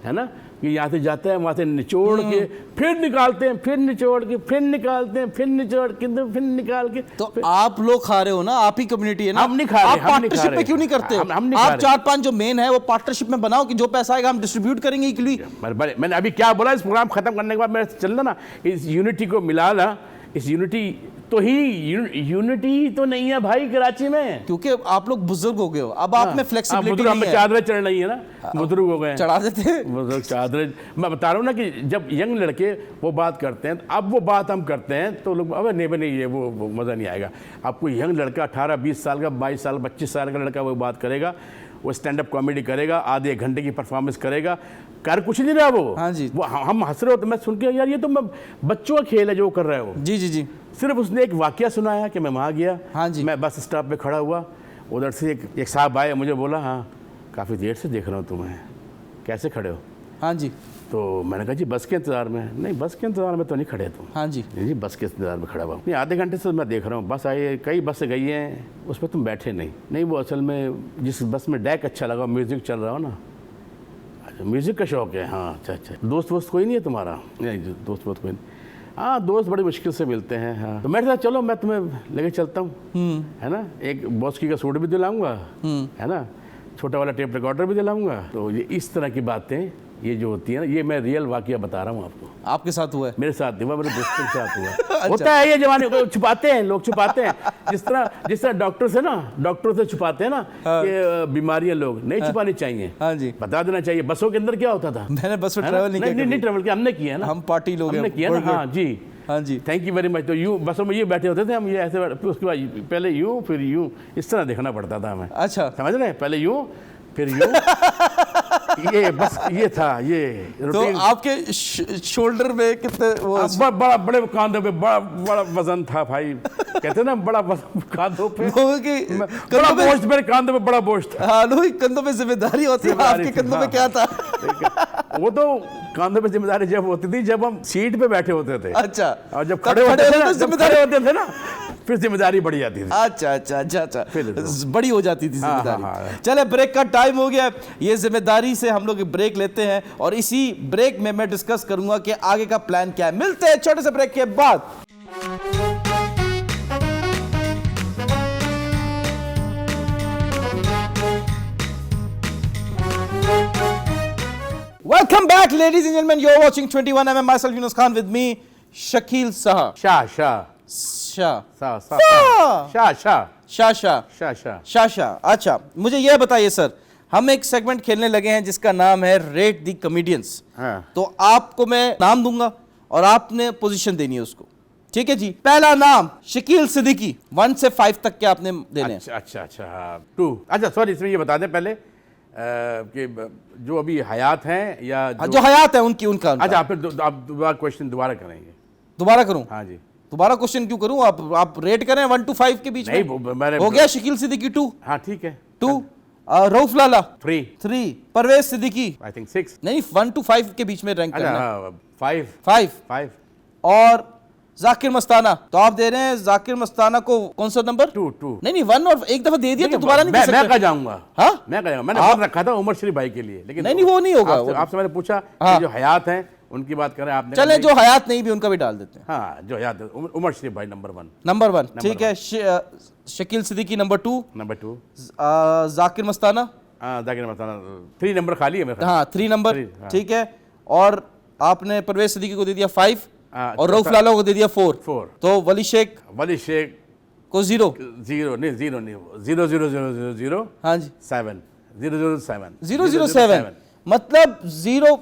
है ना, कि यहाँ से जाता है, वहाँ से निचोड़ के फिर निकालते हैं, फिर निचोड़ के फिर निकालते हैं, फिर निचोड़ के फिर निकाल के। तो आप लोग खा रहे हो ना, आप ही कम्युनिटी है ना, हम नहीं खा रहे, आप हम नहीं खा पार्टनरशिप रहे। में क्यों नहीं करते हो? हम नहीं खा आप रहे। 4-5 जो मेन है वो पार्टनरशिप में बनाओ कि जो पैसा आएगा हम डिस्ट्रीब्यूट करेंगे इक्वली। मैंने अभी क्या बोला, इस प्रोग्राम खत्म करने के बाद मैं चल ना, इस यूनिटी को मिला ला, इस यूनिटी तो यूनिटी तो नहीं है भाई कराची में, क्योंकि आप लोग बुजुर्ग हो गए हो, अब आप में फ्लेक्सिबिलिटी नहीं है। चादरें चढ़ रही है ना, बुजुर्ग हो गए, चढ़ा देते बुजुर्ग चादरें। मैं बता रहा हूँ ना कि जब यंग लड़के वो बात करते हैं, अब वो बात हम करते हैं तो लोग अब नहीं ये वो मज़ा नहीं आएगा। आपको यंग लड़का 18-20 साल का, 22 साल 25 साल का लड़का वो बात करेगा, वो स्टैंड अप कॉमेडी करेगा, आधे 1 घंटे की परफॉर्मेंस करेगा, कर कुछ नहीं रहा वो। हाँ जी। वो हम हंस रहे हो तो मैं सुन के यार ये तो बच्चों का खेल है जो कर रहे हो। जी जी जी। सिर्फ उसने एक वाकया सुनाया कि मैं वहाँ गया, हाँ जी। मैं बस स्टॉप पे खड़ा हुआ, उधर से एक साहब आए, मुझे बोला हाँ काफ़ी देर से देख रहा हूँ तुम्हें, कैसे खड़े हो? हाँ जी। तो मैंने कहा जी बस के इंतज़ार में। नहीं बस के इंतज़ार में तो नहीं खड़े तुम। हाँ जी। नहीं जी बस के इंतज़ार में खड़ा हुआ नहीं, आधे घंटे से मैं देख रहा हूँ, बस आई, कई बसें गई हैं, उस पर तुम बैठे नहीं। वो असल में जिस बस में डेक अच्छा लगा, म्यूज़िक चल रहा हो ना, अच्छा म्यूज़िक का शौक़ है, हाँ अच्छा। दोस्त वोस्त कोई नहीं है तुम्हारा? नहीं दोस्त वोस्त कोई नहीं। हाँ दोस्त बड़ी मुश्किल से मिलते हैं। हाँ तो मेरे साथ चलो, मैं तुम्हें लेके चलता हूँ, है ना, एक बॉस्की का सूट भी दिलाऊंगा, है ना, छोटा वाला टेप रिकॉर्डर भी दिलाऊंगा। तो ये इस तरह की बातें ये जो होती है ना, ये मैं रियल वाकया बता रहा हूँ आपको। आपके साथ हुआ है? मेरे साथ नहीं हुआ, मेरे दोस्तों के साथ हुआ। होता है ये जमाने को छुपाते हैं लोग, छुपाते हैं, जिस तरह डॉक्टर से छुपाते हैं ना कि बीमारियां लोग नहीं छुपानी चाहिए। हाँ जी। बता देना चाहिए। बसों के अंदर क्या होता था? मैंने बस में ट्रैवल नहीं ट्रैवल किया, हमने किया ना, हम पार्टी लोग हमने किया ना। हाँ जी, हाँ जी, थैंक यू वेरी मच। तो यूँ बसों में ये बैठे होते थे हम, ये ऐसे, उसके बाद पहले यूँ फिर यूँ, इस तरह देखना पड़ता था हमें। अच्छा, समझ रहे हैं, पहले यूँ फिर यूँ ये बस ये था ये तो आपके शोल्डर में कितने वो बड़े कांधों पे बड़ा वजन था भाई, कहते ना बड़ा वजन कांधों पे, लोगों की बड़ा बोझ, मेरे कांधों पे बड़ा बोझ था। हाँ, लोगों की कंधों पे जिम्मेदारी होती है, आपके कंधों पे क्या था? वो तो कांधों पे जिम्मेदारी जब होती थी जब हम सीट पे बैठे होते थे। अच्छा, और जब खड़े होते थे ना फिर जिम्मेदारी बढ़ जाती थी। अच्छा, बड़ी हो जाती थी जिम्मेदारी। हाँ। चले, ब्रेक का टाइम हो गया, ये जिम्मेदारी से हम लोग ब्रेक लेते हैं और इसी ब्रेक में मैं डिस्कस करूंगा कि आगे का प्लान क्या है। मिलते हैं छोटे से ब्रेक के बाद। Welcome back, ladies and gentlemen. You're watching 21mm. Myself, Yunus Khan, with me, Shakil Saha. Shah. अच्छा, मुझे यह बताइए सर, हम एक सेगमेंट खेलने लगे हैं जिसका नाम है रेट द कॉमेडियंस। तो आपको मैं नाम दूंगा और आपने पोजीशन देनी है उसको, ठीक है जी? पहला नाम शकील सिद्दीकी, 1 से 5 तक के आपने देने। अच्छा 2। अच्छा सॉरी, इसमें ये बता दें पहले कि जो अभी हयात हैं या जो हयात है उनका। अच्छा, फिर आप क्वेश्चन दोबारा करेंगे? दोबारा करूं? हाँ जी। दोबारा क्वेश्चन क्यों करूं? आप रेट करें 1 to 5 के बीच नहीं में। मैंने हो गया शकील सिद्दीकी 2, हाँ ठीक है 2, रऊफ लाला 3 परवेज सिद्दीकी आई थिंक 6 नहीं 1 to 5 के बीच में रैंक करना है। अच्छा 5 और जाकिर मस्ताना, तो आप दे रहे हैं जाकिर मस्ताना को कौन सा नंबर? 2 नहीं 1 और एक दफा दे दिया तो दोबारा नहीं दे मैं सकते। कहा जाऊंगा, हाँ मैं कहा मैंने बोल रखा था उमर शरीफ भाई के लिए, लेकिन नहीं वो नहीं होगा। आपसे मैंने पूछा हाँ। कि जो हयात हैं उनकी बात करें आपने। चले जो हयात नहीं भी उनका भी डाल देते हैं। हाँ जो हयात है उमर शरीफ भाई नंबर 1 नंबर 1 ठीक है। शकील सिद्दीकी नंबर 2, नंबर 2 जाकिर मस्ताना जाकिर मस्ताना 3 नंबर खाली है मेरा। हाँ 3 नंबर हाँ। ठीक है। और आपने परवेज सिद्दीकी को दे दिया 5 हाँ, और रऊफ लाला को दे दिया 4। तो वली शेख को 0 नहीं 0 हाँ जी 7 007 007 मतलब 0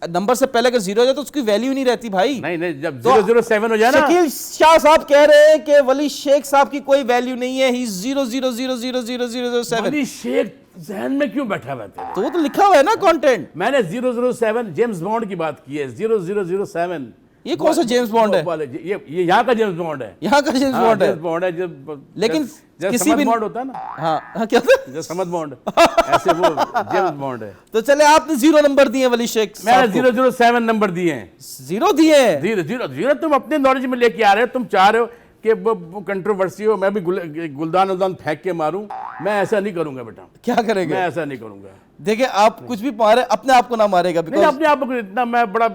नंबर से पहले अगर 0 हो जाए तो उसकी वैल्यू नहीं रहती भाई। नहीं जब तो 007 हो जाए ना। शकील शाह साहब कह रहे हैं कि वली शेख साहब की कोई वैल्यू नहीं है, ही 0000007। वली शेख जहन में क्यों बैठा हुआ है तेरे? तो वो तो लिखा हुआ है ना कंटेंट। मैंने 007 जेम्स बॉन्ड की बात की है। 0007 ये कौन सा जेम्स बॉन्ड है? ये यहाँ का जेम्स बॉन्ड है। यहाँ का जेम्स बॉन्ड है। जेम्स बॉन्ड है जब लेकिन जब किसी भी बॉन्ड होता है ना। हाँ क्या था? जब समझ बॉन्ड ऐसे वो जेम्स बॉन्ड है। तो चले आपने 0 नंबर दिए वली शेख मैंने 007 नंबर दिए हैं। 0 दिए हैं। 0 तुम अपने नॉलेज में लेके आ रहे हो। तुम चाह रहे हो कि वो कंट्रोवर्सी हो, मैं भी गुलदान फेंक के मारूं। मैं ऐसा नहीं करूंगा बेटा। क्या करेंगे? मैं ऐसा नहीं करूंगा। देखिए आप कुछ भी मारे अपने आप को ना मारेगा। नहीं अपने आप को इतना मैं बड़ा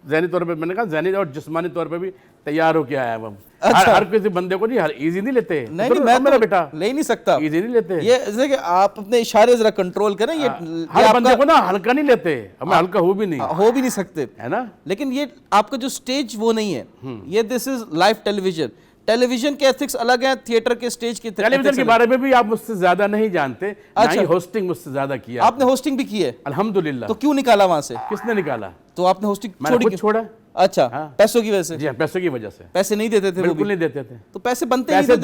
ज़हनी तौर पे, मैंने कहा ज़हनी और जिस्मानी तौर पे भी तैयार होके आया हूँ। अच्छा। हर किसी बंदे को नहीं हर इजी नहीं लेते। नहीं मैं मेरा तो बेटा ले नहीं सकता। इजी नहीं लेते। ये जैसे कि आप अपने इशारे जरा कंट्रोल करें। ये हर बंदे को ना हल्का नहीं लेते। मैं हल्का हो भी नहीं, हो भी नहीं सकते है ना। लेकिन ये आपका जो स्टेज वो नहीं है, ये this is live television. Television के एथिक्स अलग हैं, थिएटर के स्टेज के। टेलीविजन के बारे में भी आप मुझसे ज्यादा नहीं जानते। अच्छा। ना ही होस्टिंग मुझसे ज्यादा किया। आपने होस्टिंग भी की है? अल्हम्दुलिल्लाह। तो क्यों निकाला वहां से? किसने निकाला? तो आपने होस्टिंग मैंने खुद छोड़ा। अच्छा हाँ। पैसों की वजह से? जी पैसों की वजह से। पैसे नहीं देते थे? बिल्कुल नहीं देते थे। तो पैसे बनते पैसे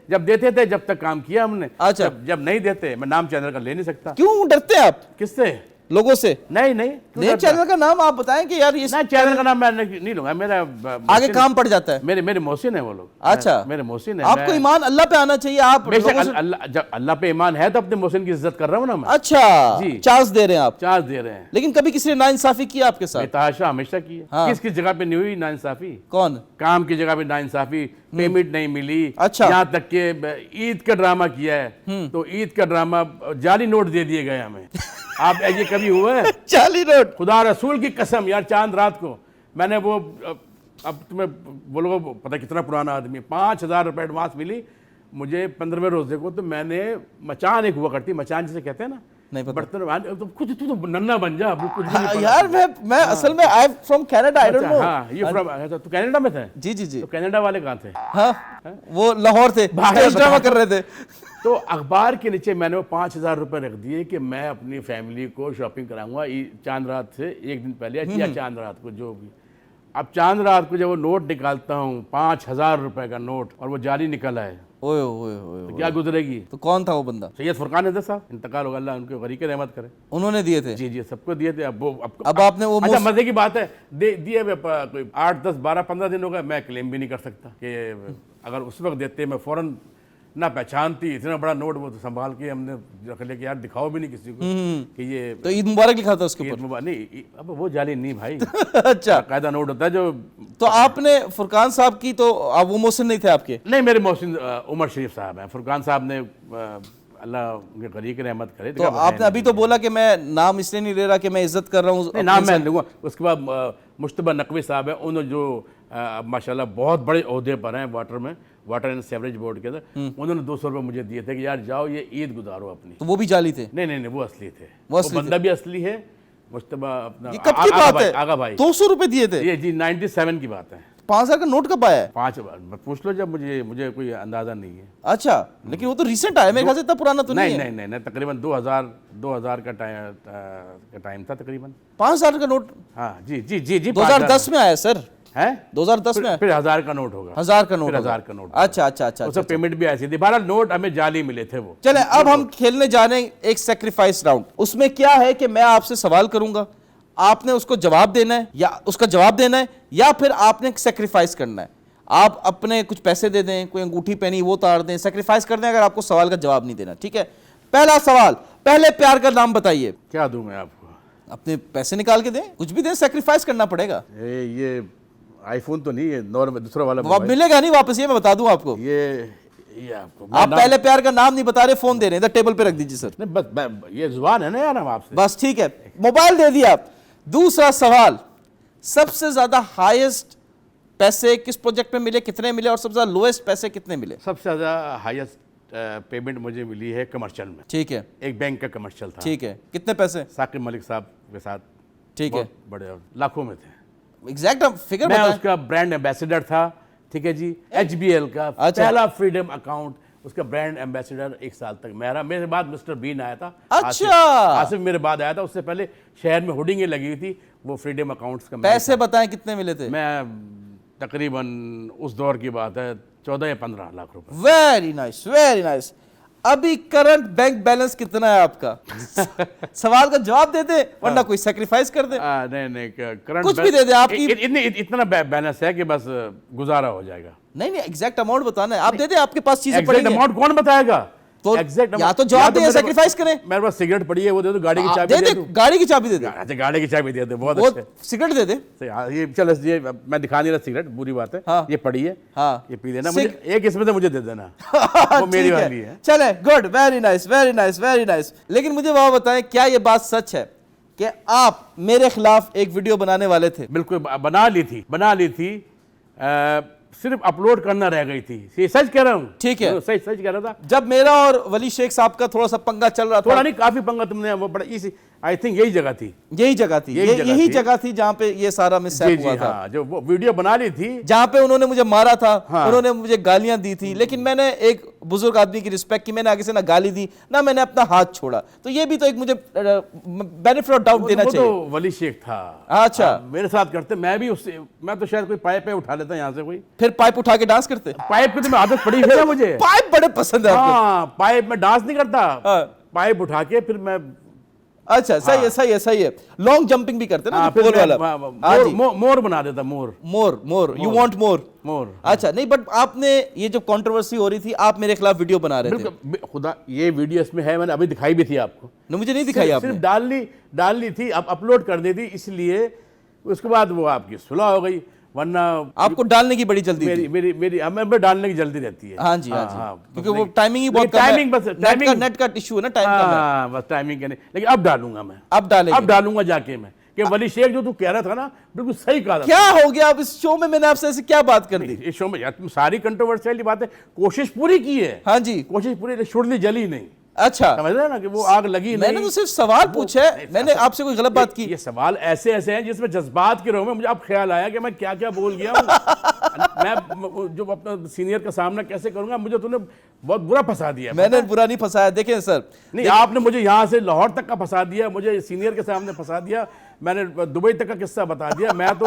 जब देते थे जब तक काम किया हमने। अच्छा। जब नहीं देते मैं नाम चैनल का ले नहीं सकता। क्यों डरते हैं आप? किससे? लोगों से? नहीं चैनल का नाम आप बताएं कि यार ये चैनल का नाम मैं नहीं लूंगा। मेरा आगे काम पड़ जाता है। मेरे मोहसिन है वो लोग। अच्छा मेरे मोहसिन है। आपको ईमान अल्लाह पे आना चाहिए। आप जब अल्लाह पे ईमान है तो अपने मोहसिन की इज्जत कर रहा हूँ ना मैं। अच्छा जी चांस दे रहे हैं आप? चांस दे रहे हैं। लेकिन कभी किसी ने नाइंसाफी की आपके साथ? तहाशा हमेशा की है। हाँ। किस जगह पे नहीं हुई नाइंसाफी? कौन? काम की जगह पे नाइंसाफी, पेमेंट नहीं मिली। अच्छा। यहाँ तक के ईद का ड्रामा किया है तो ईद का ड्रामा जाली नोट दे दिए गए हमें। आप ये कभी हुआ है? जाली नोट? खुदा रसूल की कसम यार, चांद रात को मैंने वो, अब तुम्हें बोलोगे पता कितना पुराना आदमी, 5,000 रुपये एडवांस मिली मुझे 15वें रोजे को। तो मैंने मचान एक हुआ करती, मचान जिसे कहते हैं ना, नहीं पता। बर्तन तो कुछ तू तो नन्ना बन जा। कुछ यार मैं असल में I from Canada, I don't know. हाँ ये फ्रॉम तो कनाडा में थे? जी तो कनाडा वाले कहाँ थे? हाँ वो लाहौर थे, स्टेज ड्रामा कर रहे थे। तो अखबार के नीचे मैंने वो 5,000 रुपये रख दिए कि मैं अपनी फैमिली को शॉपिंग कराऊंगा चांद रात से एक दिन पहले या चांद रात को जो भी। अब चांद रात को जब वो नोट निकालता हूँ 5,000 रुपये का नोट और वो जाली निकला है, ओए ओए ओए, तो क्या गुजरेगी? तो कौन था वो बंदा? सैयद फुरकान अहमद साहब, इंतकाल होगा, अल्लाह उनके गरीक रहमत करे। उन्होंने दिए थे? जी सबको दिए थे। अब आपने वो अच्छा मजे की बात है दिए कोई 8, 10, 12, 15 दिन हो गए, मैं क्लेम भी नहीं कर सकता कि अगर उस वक्त देते मैं फौरन ना पहचानती। इतना बड़ा नोट वो तो संभाल के हमने रख लिया कि यार दिखाओ भी नहीं किसी को कि ये। तो ईद मुबारक लिखा था उसके ऊपर? नहीं अब वो जाली नहीं भाई। अच्छा कायदा नोट होता है जो। तो आपने फुरकान साहब की, तो आप वो मोहसिन नहीं थे आपके? नहीं मेरे मोहसिन उमर शरीफ साहब हैं। फुरकान साहब ने अल्लाह उनके गरीक रहमत करे। तो आपने अभी तो बोला कि मैं नाम इसलिए नहीं ले रहा कि मैं इज्जत कर रहा हूँ। नाम मैं लूँगा। उसके बाद मुश्तबा नकवी साहब हैं, उन्होंने जो माशाल्लाह बहुत बड़े ओहदे पर हैं वाटर एंड सीवरेज बोर्ड के अंदर। उन्होंने 200 रुपये मुझे दिए थे कि यार जाओ ये ईद गुजारो अपनी। तो वो भी जाली थे? नहीं वो असली थे। वो बंदा भी असली है। मुश्तबा अपना ये कब की बात है? आगा भाई 200 रुपये दिए थे? ये जी 97 की बात है। 5,000 का नोट कब आया है? 5 पूछ लो जब मुझे कोई अंदाजा नहीं है। अच्छा लेकिन वो तो रिसेंट आया, मेरे ख्याल से इतना पुराना तो नहीं है। नहीं तकरीबन 2000 का टाइम था तकरीबन। 5,000 का नोट? हाँ जी 2010 में आया सर? है 2010 में? फिर 1000 का नोट होगा। 1000 का नोट? 1000 का नोट। अच्छा उसका पेमेंट भी ऐसी थी। 12 नोट हमें जाली मिले थे वो। चले अब हम खेलने जा रहे हैं एक सैक्रिफाइस राउंड। उसमें क्या है कि मैं आपसे सवाल करूंगा, आपने उसको जवाब देना है या उसका जवाब देना है या फिर आपने सेक्रीफाइस करना है? आप अपने कुछ पैसे दे दें, कोई अंगूठी पहनी वो उतार दें, सेक्रीफाइस कर दें अगर आपको सवाल का जवाब नहीं देना। ठीक है, पहला सवाल, पहले प्यार का नाम बताइए। क्या दूं मैं आपको? अपने पैसे निकाल के दें, कुछ भी दें, सेक्रीफाइस करना पड़ेगा। ये आईफोन तो नहीं है, नॉर्मल दूसरा वाला वो अब मिलेगा नहीं वापस, ये मैं बता दूं आपको। ये आपको आप पहले प्यार का नाम नहीं बता रहे, फोन दे रहे हैं, इधर टेबल पे रख दीजिए सर। नहीं, बस ये जुबान है ना यार, हम आपसे बस ठीक है, मोबाइल दे दिया आप। दूसरा सवाल, सबसे ज्यादा हाईएस्ट पैसे किस प्रोजेक्ट में मिले, कितने मिले, और सबसे ज्यादा लोएस्ट पैसे कितने मिले? सबसे ज़्यादा हाईएस्ट पेमेंट मुझे मिली है कमर्शियल में। ठीक है, एक बैंक का कमर्शियल था। ठीक है, कितने पैसे? साकिब मलिक साहब के साथ। ठीक है, बहुत बड़े, लाखों में थे। एग्जैक्ट फिगर मैं बताएं। उसका ब्रांड एम्बेसडर था। ठीक है जी, HBL का अच्छा। पहला फ्रीडम अकाउंट, उसका ब्रांड एम्बेसडर 1 साल तक मेरे बाद मिस्टर बीन आया था। अच्छा। आसिफ मेरे बाद आया था, उससे पहले शहर में होर्डिंगें लगी हुई थी, वो फ्रीडम अकाउंट्स का पैसे बताएं कितने मिले थे? मैं तकरीबन उस दौर की बात है 14 या 15 लाख रुपए। Very nice, very nice. अभी करंट बैंक बैलेंस कितना है आपका? सवाल का जवाब दे दे, वरना कोई सेक्रीफाइस कर दे। नहीं, करंट कुछ भी दे दे आपकी। इतना बैलेंस है कि बस गुजारा हो जाएगा। नहीं नहीं, एग्जैक्ट अमाउंट बताना है, आप दे दे, आपके पास चीजें एग्जैक्ट पड़ी हैं। अमाउंट कौन बताएगा? तो एग्जैक्ट या तो जवाब दे, सेक्रीफाइस करें। मेरे पास सिगरेट पड़ी है, वो दे दो। गाड़ी की चाबी दे दे, दो। गाड़ी की चाबी दे दे। अच्छा, गाड़ी की चाबी दे दो, बहुत वो अच्छे। सिगरेट दे दे। ये चलो, ये मैं दिखा नहीं रहा सिगरेट, बुरी बात है। हाँ। ये पड़ी है, हाँ। ये पी लेना। मुझे एक इसमें से मुझे दे देना, वो मेरी ठीक वाली है। चले, good, very nice, very nice, very nice. लेकिन मुझे वो बताएं, क्या ये बात सच है कि आप मेरे खिलाफ एक वीडियो बनाने वाले थे? बिल्कुल, बना ली थी, सिर्फ अपलोड करना रह गई थी। ये सच कह रहा हूँ। ठीक है, सच कह रहा था। जब मेरा और वली शेख साहब का थोड़ा सा पंगा चल रहा था, थोड़ा नहीं, काफी पंगा तुमने, वो बड़ा इसी, आई थिंक यही जगह थी। यही जगह थी, यही जगह थी जहां पे ये सारा मिसहैप हुआ था। हाँ, जो वो वीडियो बना ली थी, जहां पे उन्होंने मुझे मारा था। हाँ। उन्होंने मुझे गालियां दी थी, लेकिन मैंने एक बुजुर्ग आदमी की रिस्पेक्ट की, मैंने आगे से ना गाली दी ना मैंने अपना हाथ छोड़ा। तो ये भी तो एक मुझे बेनिफिट ऑफ डाउट देना चाहिए। तो वली शेख था। अच्छा, मेरे साथ करते, मैं तो शायद कोई पाइप उठा लेता यहाँ से कोई। फिर पाइप उठा के डांस करते? पाइप की तो मैं आदत पड़ी है ना मुझे। पाइप बड़े पसंद है आपको। हाँ, पाइप में डांस नहीं करता। हाँ। पाइप उठा के फिर मैं, अच्छा, सही है, सही है, सही है। लॉन्ग जंपिंग भी करते ना, फिर पोल वाला। हाँ जी। मोर बना देता, मोर। You want more. मोर। अच्छा, नहीं, बट आपने ये जो कंट्रोवर्सी हो रही थी, आप मेरे खिलाफ वीडियो बना रहे थे। बिल्कुल, खुदा ये वीडियो इसमें है, मैंने अभी दिखाई भी थी आपको। नहीं, मुझे नहीं दिखाई आपने। सिर्फ डालनी थी, अब अपलोड कर दी थी, इसलिए उसके बाद वो आपकी सुलह हो गई, वरना आपको डालने की बड़ी जल्दी थी। मेरी हमें डालने की जल्दी रहती है। हाँ जी, हाँ जी, क्योंकि वो टाइमिंग ही बहुत कम है। नेट का इशू है ना, टाइम कम है। बस टाइमिंग का नहीं, लेकिन अब डालूंगा मैं। अब डालूंगा जाके मैं, कि वली शेख जो तू कह रहा था ना, बिल्कुल सही कहा था। क्या हो गया अब इस शो में? मैंने आपसे ऐसे क्या बात कर दी? इस शो में यार तुम सारी कंट्रोवर्शियल बातें कोशिश पूरी की है। हाँ जी, कोशिश पूरी, शुरली जली नहीं। अच्छा, समझ रहे हैं ना कि वो आग लगी नहीं। मैंने तो सिर्फ सवाल पूछा है, मैंने आपसे कोई गलत बात की? ये सवाल ऐसे हैं जिसमें जज्बात के रोह में मुझे अब ख्याल आया कि मैं क्या क्या बोल गया हूँ। मैं जो अपना सीनियर का सामना कैसे करूंगा, मुझे तूने बहुत बुरा फंसा दिया। मैंने बुरा नहीं फंसाया, देखें सर। नहीं, आपने मुझे यहाँ से लाहौर तक का फंसा दिया, मुझे सीनियर के सामने फंसा दिया, मैंने दुबई तक का किस्सा बता दिया। मैं तो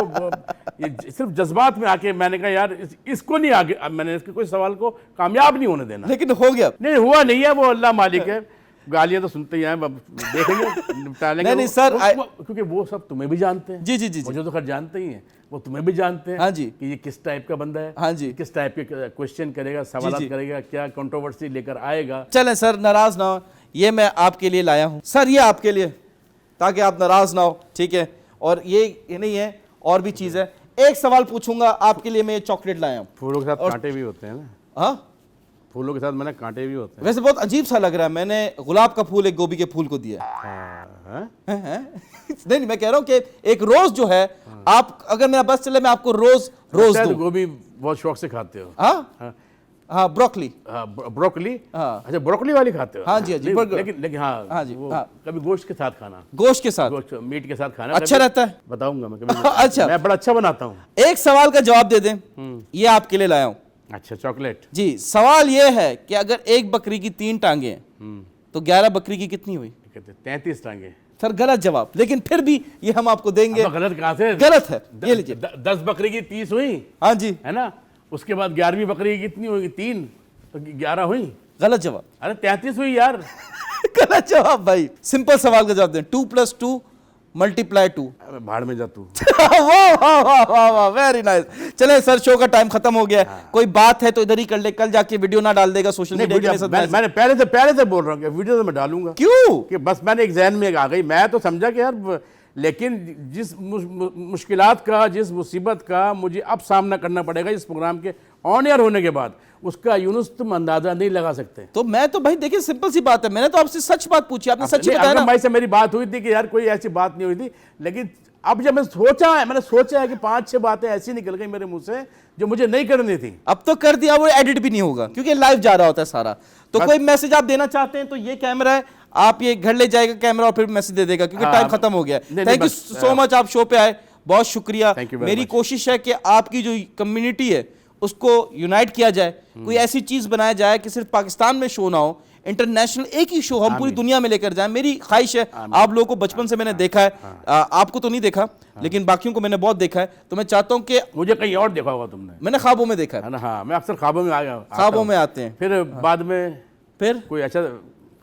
ये सिर्फ जज्बात में आके मैंने कहा यार इसको नहीं आगे, मैंने इसके कोई सवाल को कामयाब नहीं होने देना। लेकिन हो गया? नहीं, हुआ नहीं है, वो अल्लाह मालिक है। गालियां तो सुनते ही हैं, देखेंगे, निपटा लेंगे। नहीं सर, क्योंकि वो सब तुम्हें भी जानते हैं। जी, मुझे तो खैर जानते ही हैं, वो तुम्हें भी जानते हैं। हाँ जी, कि ये किस टाइप का बंदा है। हाँ जी, किस टाइप के क्वेश्चन करेगा, सवाल करेगा, क्या कंट्रोवर्सी लेकर आएगा। चलें सर, नाराज ना हो, ये मैं आपके लिए लाया हूँ सर, ये आपके लिए, ताकि आप नाराज ना हो। ठीक है, और ये नहीं है, और भी चीज़ है। एक सवाल पूछूंगा आपके लिए, मैं ये चॉकलेट लाया हूँ। फूलों के साथ कांटे भी होते हैं ना? हाँ, फूलों के साथ मैंने कांटे भी होते हैं। वैसे बहुत अजीब सा लग रहा है, मैंने गुलाब का फूल एक गोभी के फूल को दिया। नहीं, मैं कह रहा हूँ कि एक रोज जो है, आप अगर मेरा बस चले, मैं आपको रोज दूं। गोभी बहुत शौक से खाते हो? हाँ, ब्रोकली। ब्रोकली। हाँ, अच्छा, ब्रोकली वाली खाते हो? हाँ जी, लेकिन हाँ जी, कभी गोश्त के साथ खाना। गोश्त के साथ, मीट के साथ खाना अच्छा रहता है। बताऊंगा मैं कभी। अच्छा, मैं बड़ा अच्छा बनाता हूँ। एक सवाल का जवाब दे दें, ये आपके लिए लाया हूँ। अच्छा, चॉकलेट जी। सवाल ये है कि अगर एक बकरी की 3 टांगे हैं तो 11 बकरी की कितनी हुई? 33 टांगे। सर गलत जवाब, लेकिन फिर भी ये हम आपको देंगे। गलत कहाँ से? गलत है, ये लीजिए। 10 बकरी की 30 हुई। हाँ जी, है ना? उसके बाद 11वीं बकरी की कितनी होगी? 3, तो 11 हुई। गलत जवाब। अरे 33 हुई यार। गलत जवाब भाई। सिंपल सवाल का जवाब दें। 2 + 2 मल्टीप्लाई 2 भाड़ में जा तू। वाह वाह वाह वाह वाह, वेरी नाइस। चले सर, शो का टाइम खत्म हो गया है। कोई बात है तो इधर ही कर ले, कल जाके वीडियो ना डाल देगा सोशल मीडिया के साथ। मैंने पहले से बोल रहा हूँ कि वीडियो तो मैं डालूंगा। क्यों? कि बस मैंने एक जहन में आ गई, मैं तो समझा कि यार, लेकिन जिस मुश्किलात का, जिस मुसीबत का मुझे अब सामना करना पड़ेगा इस प्रोग्राम के ऑन एयर होने के बाद, उसका यूनुस तुम अंदाजा नहीं लगा सकते। तो मैं तो भाई देखिए सिंपल सी बात है, मैंने तो आपसे सच बात पूछी, आपने सच ही बताया ना। भाई से मेरी बात हुई थी कि यार कोई ऐसी बात नहीं हुई थी, लेकिन अब जब मैंने सोचा है कि 5-6 बातें ऐसी निकल गई मेरे मुंह से जो मुझे नहीं करनी थी। अब तो कर दिया, वो एडिट भी नहीं होगा क्योंकि लाइव जा रहा होता है सारा। तो कोई मैसेज आप देना चाहते हैं तो ये कैमरा है, आप ये घर ले जाएगा कैमरा और फिर मैसेज दे देगा क्योंकि टाइम खत्म हो गया। थैंक यू सो मच, आप शो पे आए, बहुत शुक्रिया। मेरी कोशिश है कि आपकी जो कम्युनिटी है उसको यूनाइट किया जाए, कोई ऐसी चीज बनाया जाए कि सिर्फ पाकिस्तान में शो ना हो, इंटरनेशनल एक ही शो हम पूरी दुनिया में लेकर जाएं। मेरी ख्वाहिश है, आप लोगों को बचपन से मैंने देखा है, आपको तो नहीं देखा लेकिन बाकियों को मैंने बहुत देखा है, तो मैं चाहता हूं कि मुझे कहीं और देखा होगा तुमने। मैंने ख्वाबों में देखा है ना। हाँ, मैं अक्सर ख्वाबों में आ गया, ख्वाबों में आते हैं, फिर बाद में फिर कोई अच्छा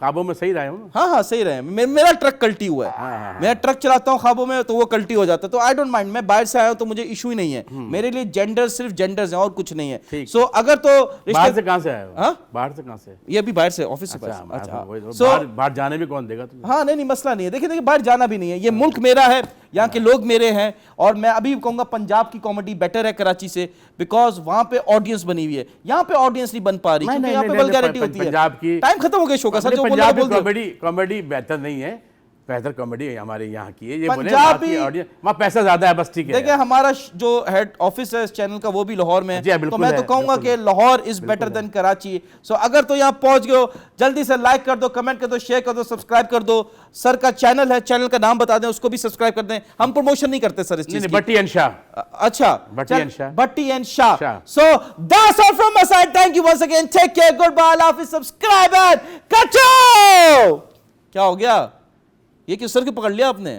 ख्वाबों में सही रहे हो। हाँ हाँ सही रहे। मेरा ट्रक कल्टी हुआ है, मैं ट्रक चलाता हूँ ख्वाबों में तो वो कल्टी हो जाता है, तो आई डोंट माइंड। मैं बाहर से आया हूँ तो मुझे इशू ही नहीं है, मेरे लिए जेंडर सिर्फ जेंडर्स हैं और कुछ नहीं है। सो अगर तो बाहर से कहाँ से आए हो? हाँ? बाहर से कहाँ से? ये अभी बाहर से ऑफिस से पास। अच्छा, बाहर जाने भी कौन देगा तुम्हें? हाँ नहीं मसला नहीं है, देखिए बाहर जाना भी नहीं है, ये मुल्क मेरा है, यहाँ के लोग मेरे हैं। और मैं अभी कहूंगा पंजाब की कॉमेडी बेटर है कराची से, बिकॉज वहां पे ऑडियंस बनी हुई है, यहाँ पे ऑडियंस नहीं बन पा रही क्योंकि यहाँ पे वल्गैरिटी होती है। पंजाब की टाइम खत्म हो गया शो का सर, जो बोला बोल दिया। कॉमेडी बेहतर नहीं है, बेहतर कॉमेडी हमारे यहाँ की है। ये पंजाबी ऑडियंस वहाँ पैसा ज्यादा है, बस ठीक है। देखिए हमारा जो हेड ऑफिस है इस चैनल का वो भी लाहौर में है, तो मैं तो कहूंगा कि Lahore is better than Karachi. So अगर तो यहाँ पहुंच गए हो, जल्दी से लाइक कर दो, कमेंट कर दो, शेयर कर दो, सब्सक्राइब कर दो। सर का चैनल है, चैनल का नाम बता दें, उसको भी सब्सक्राइब कर दें। हम प्रमोशन नहीं करते सर इस चीज की। भट्टी एंड शाह। अच्छा, Bhatti and Shah. So that's all from my side, thank you once again, take care, goodbye, Allah हाफिज़, सब्सक्राइब एंड कचो। क्या हो गया? ये क्यों सर के पकड़ लिया आपने?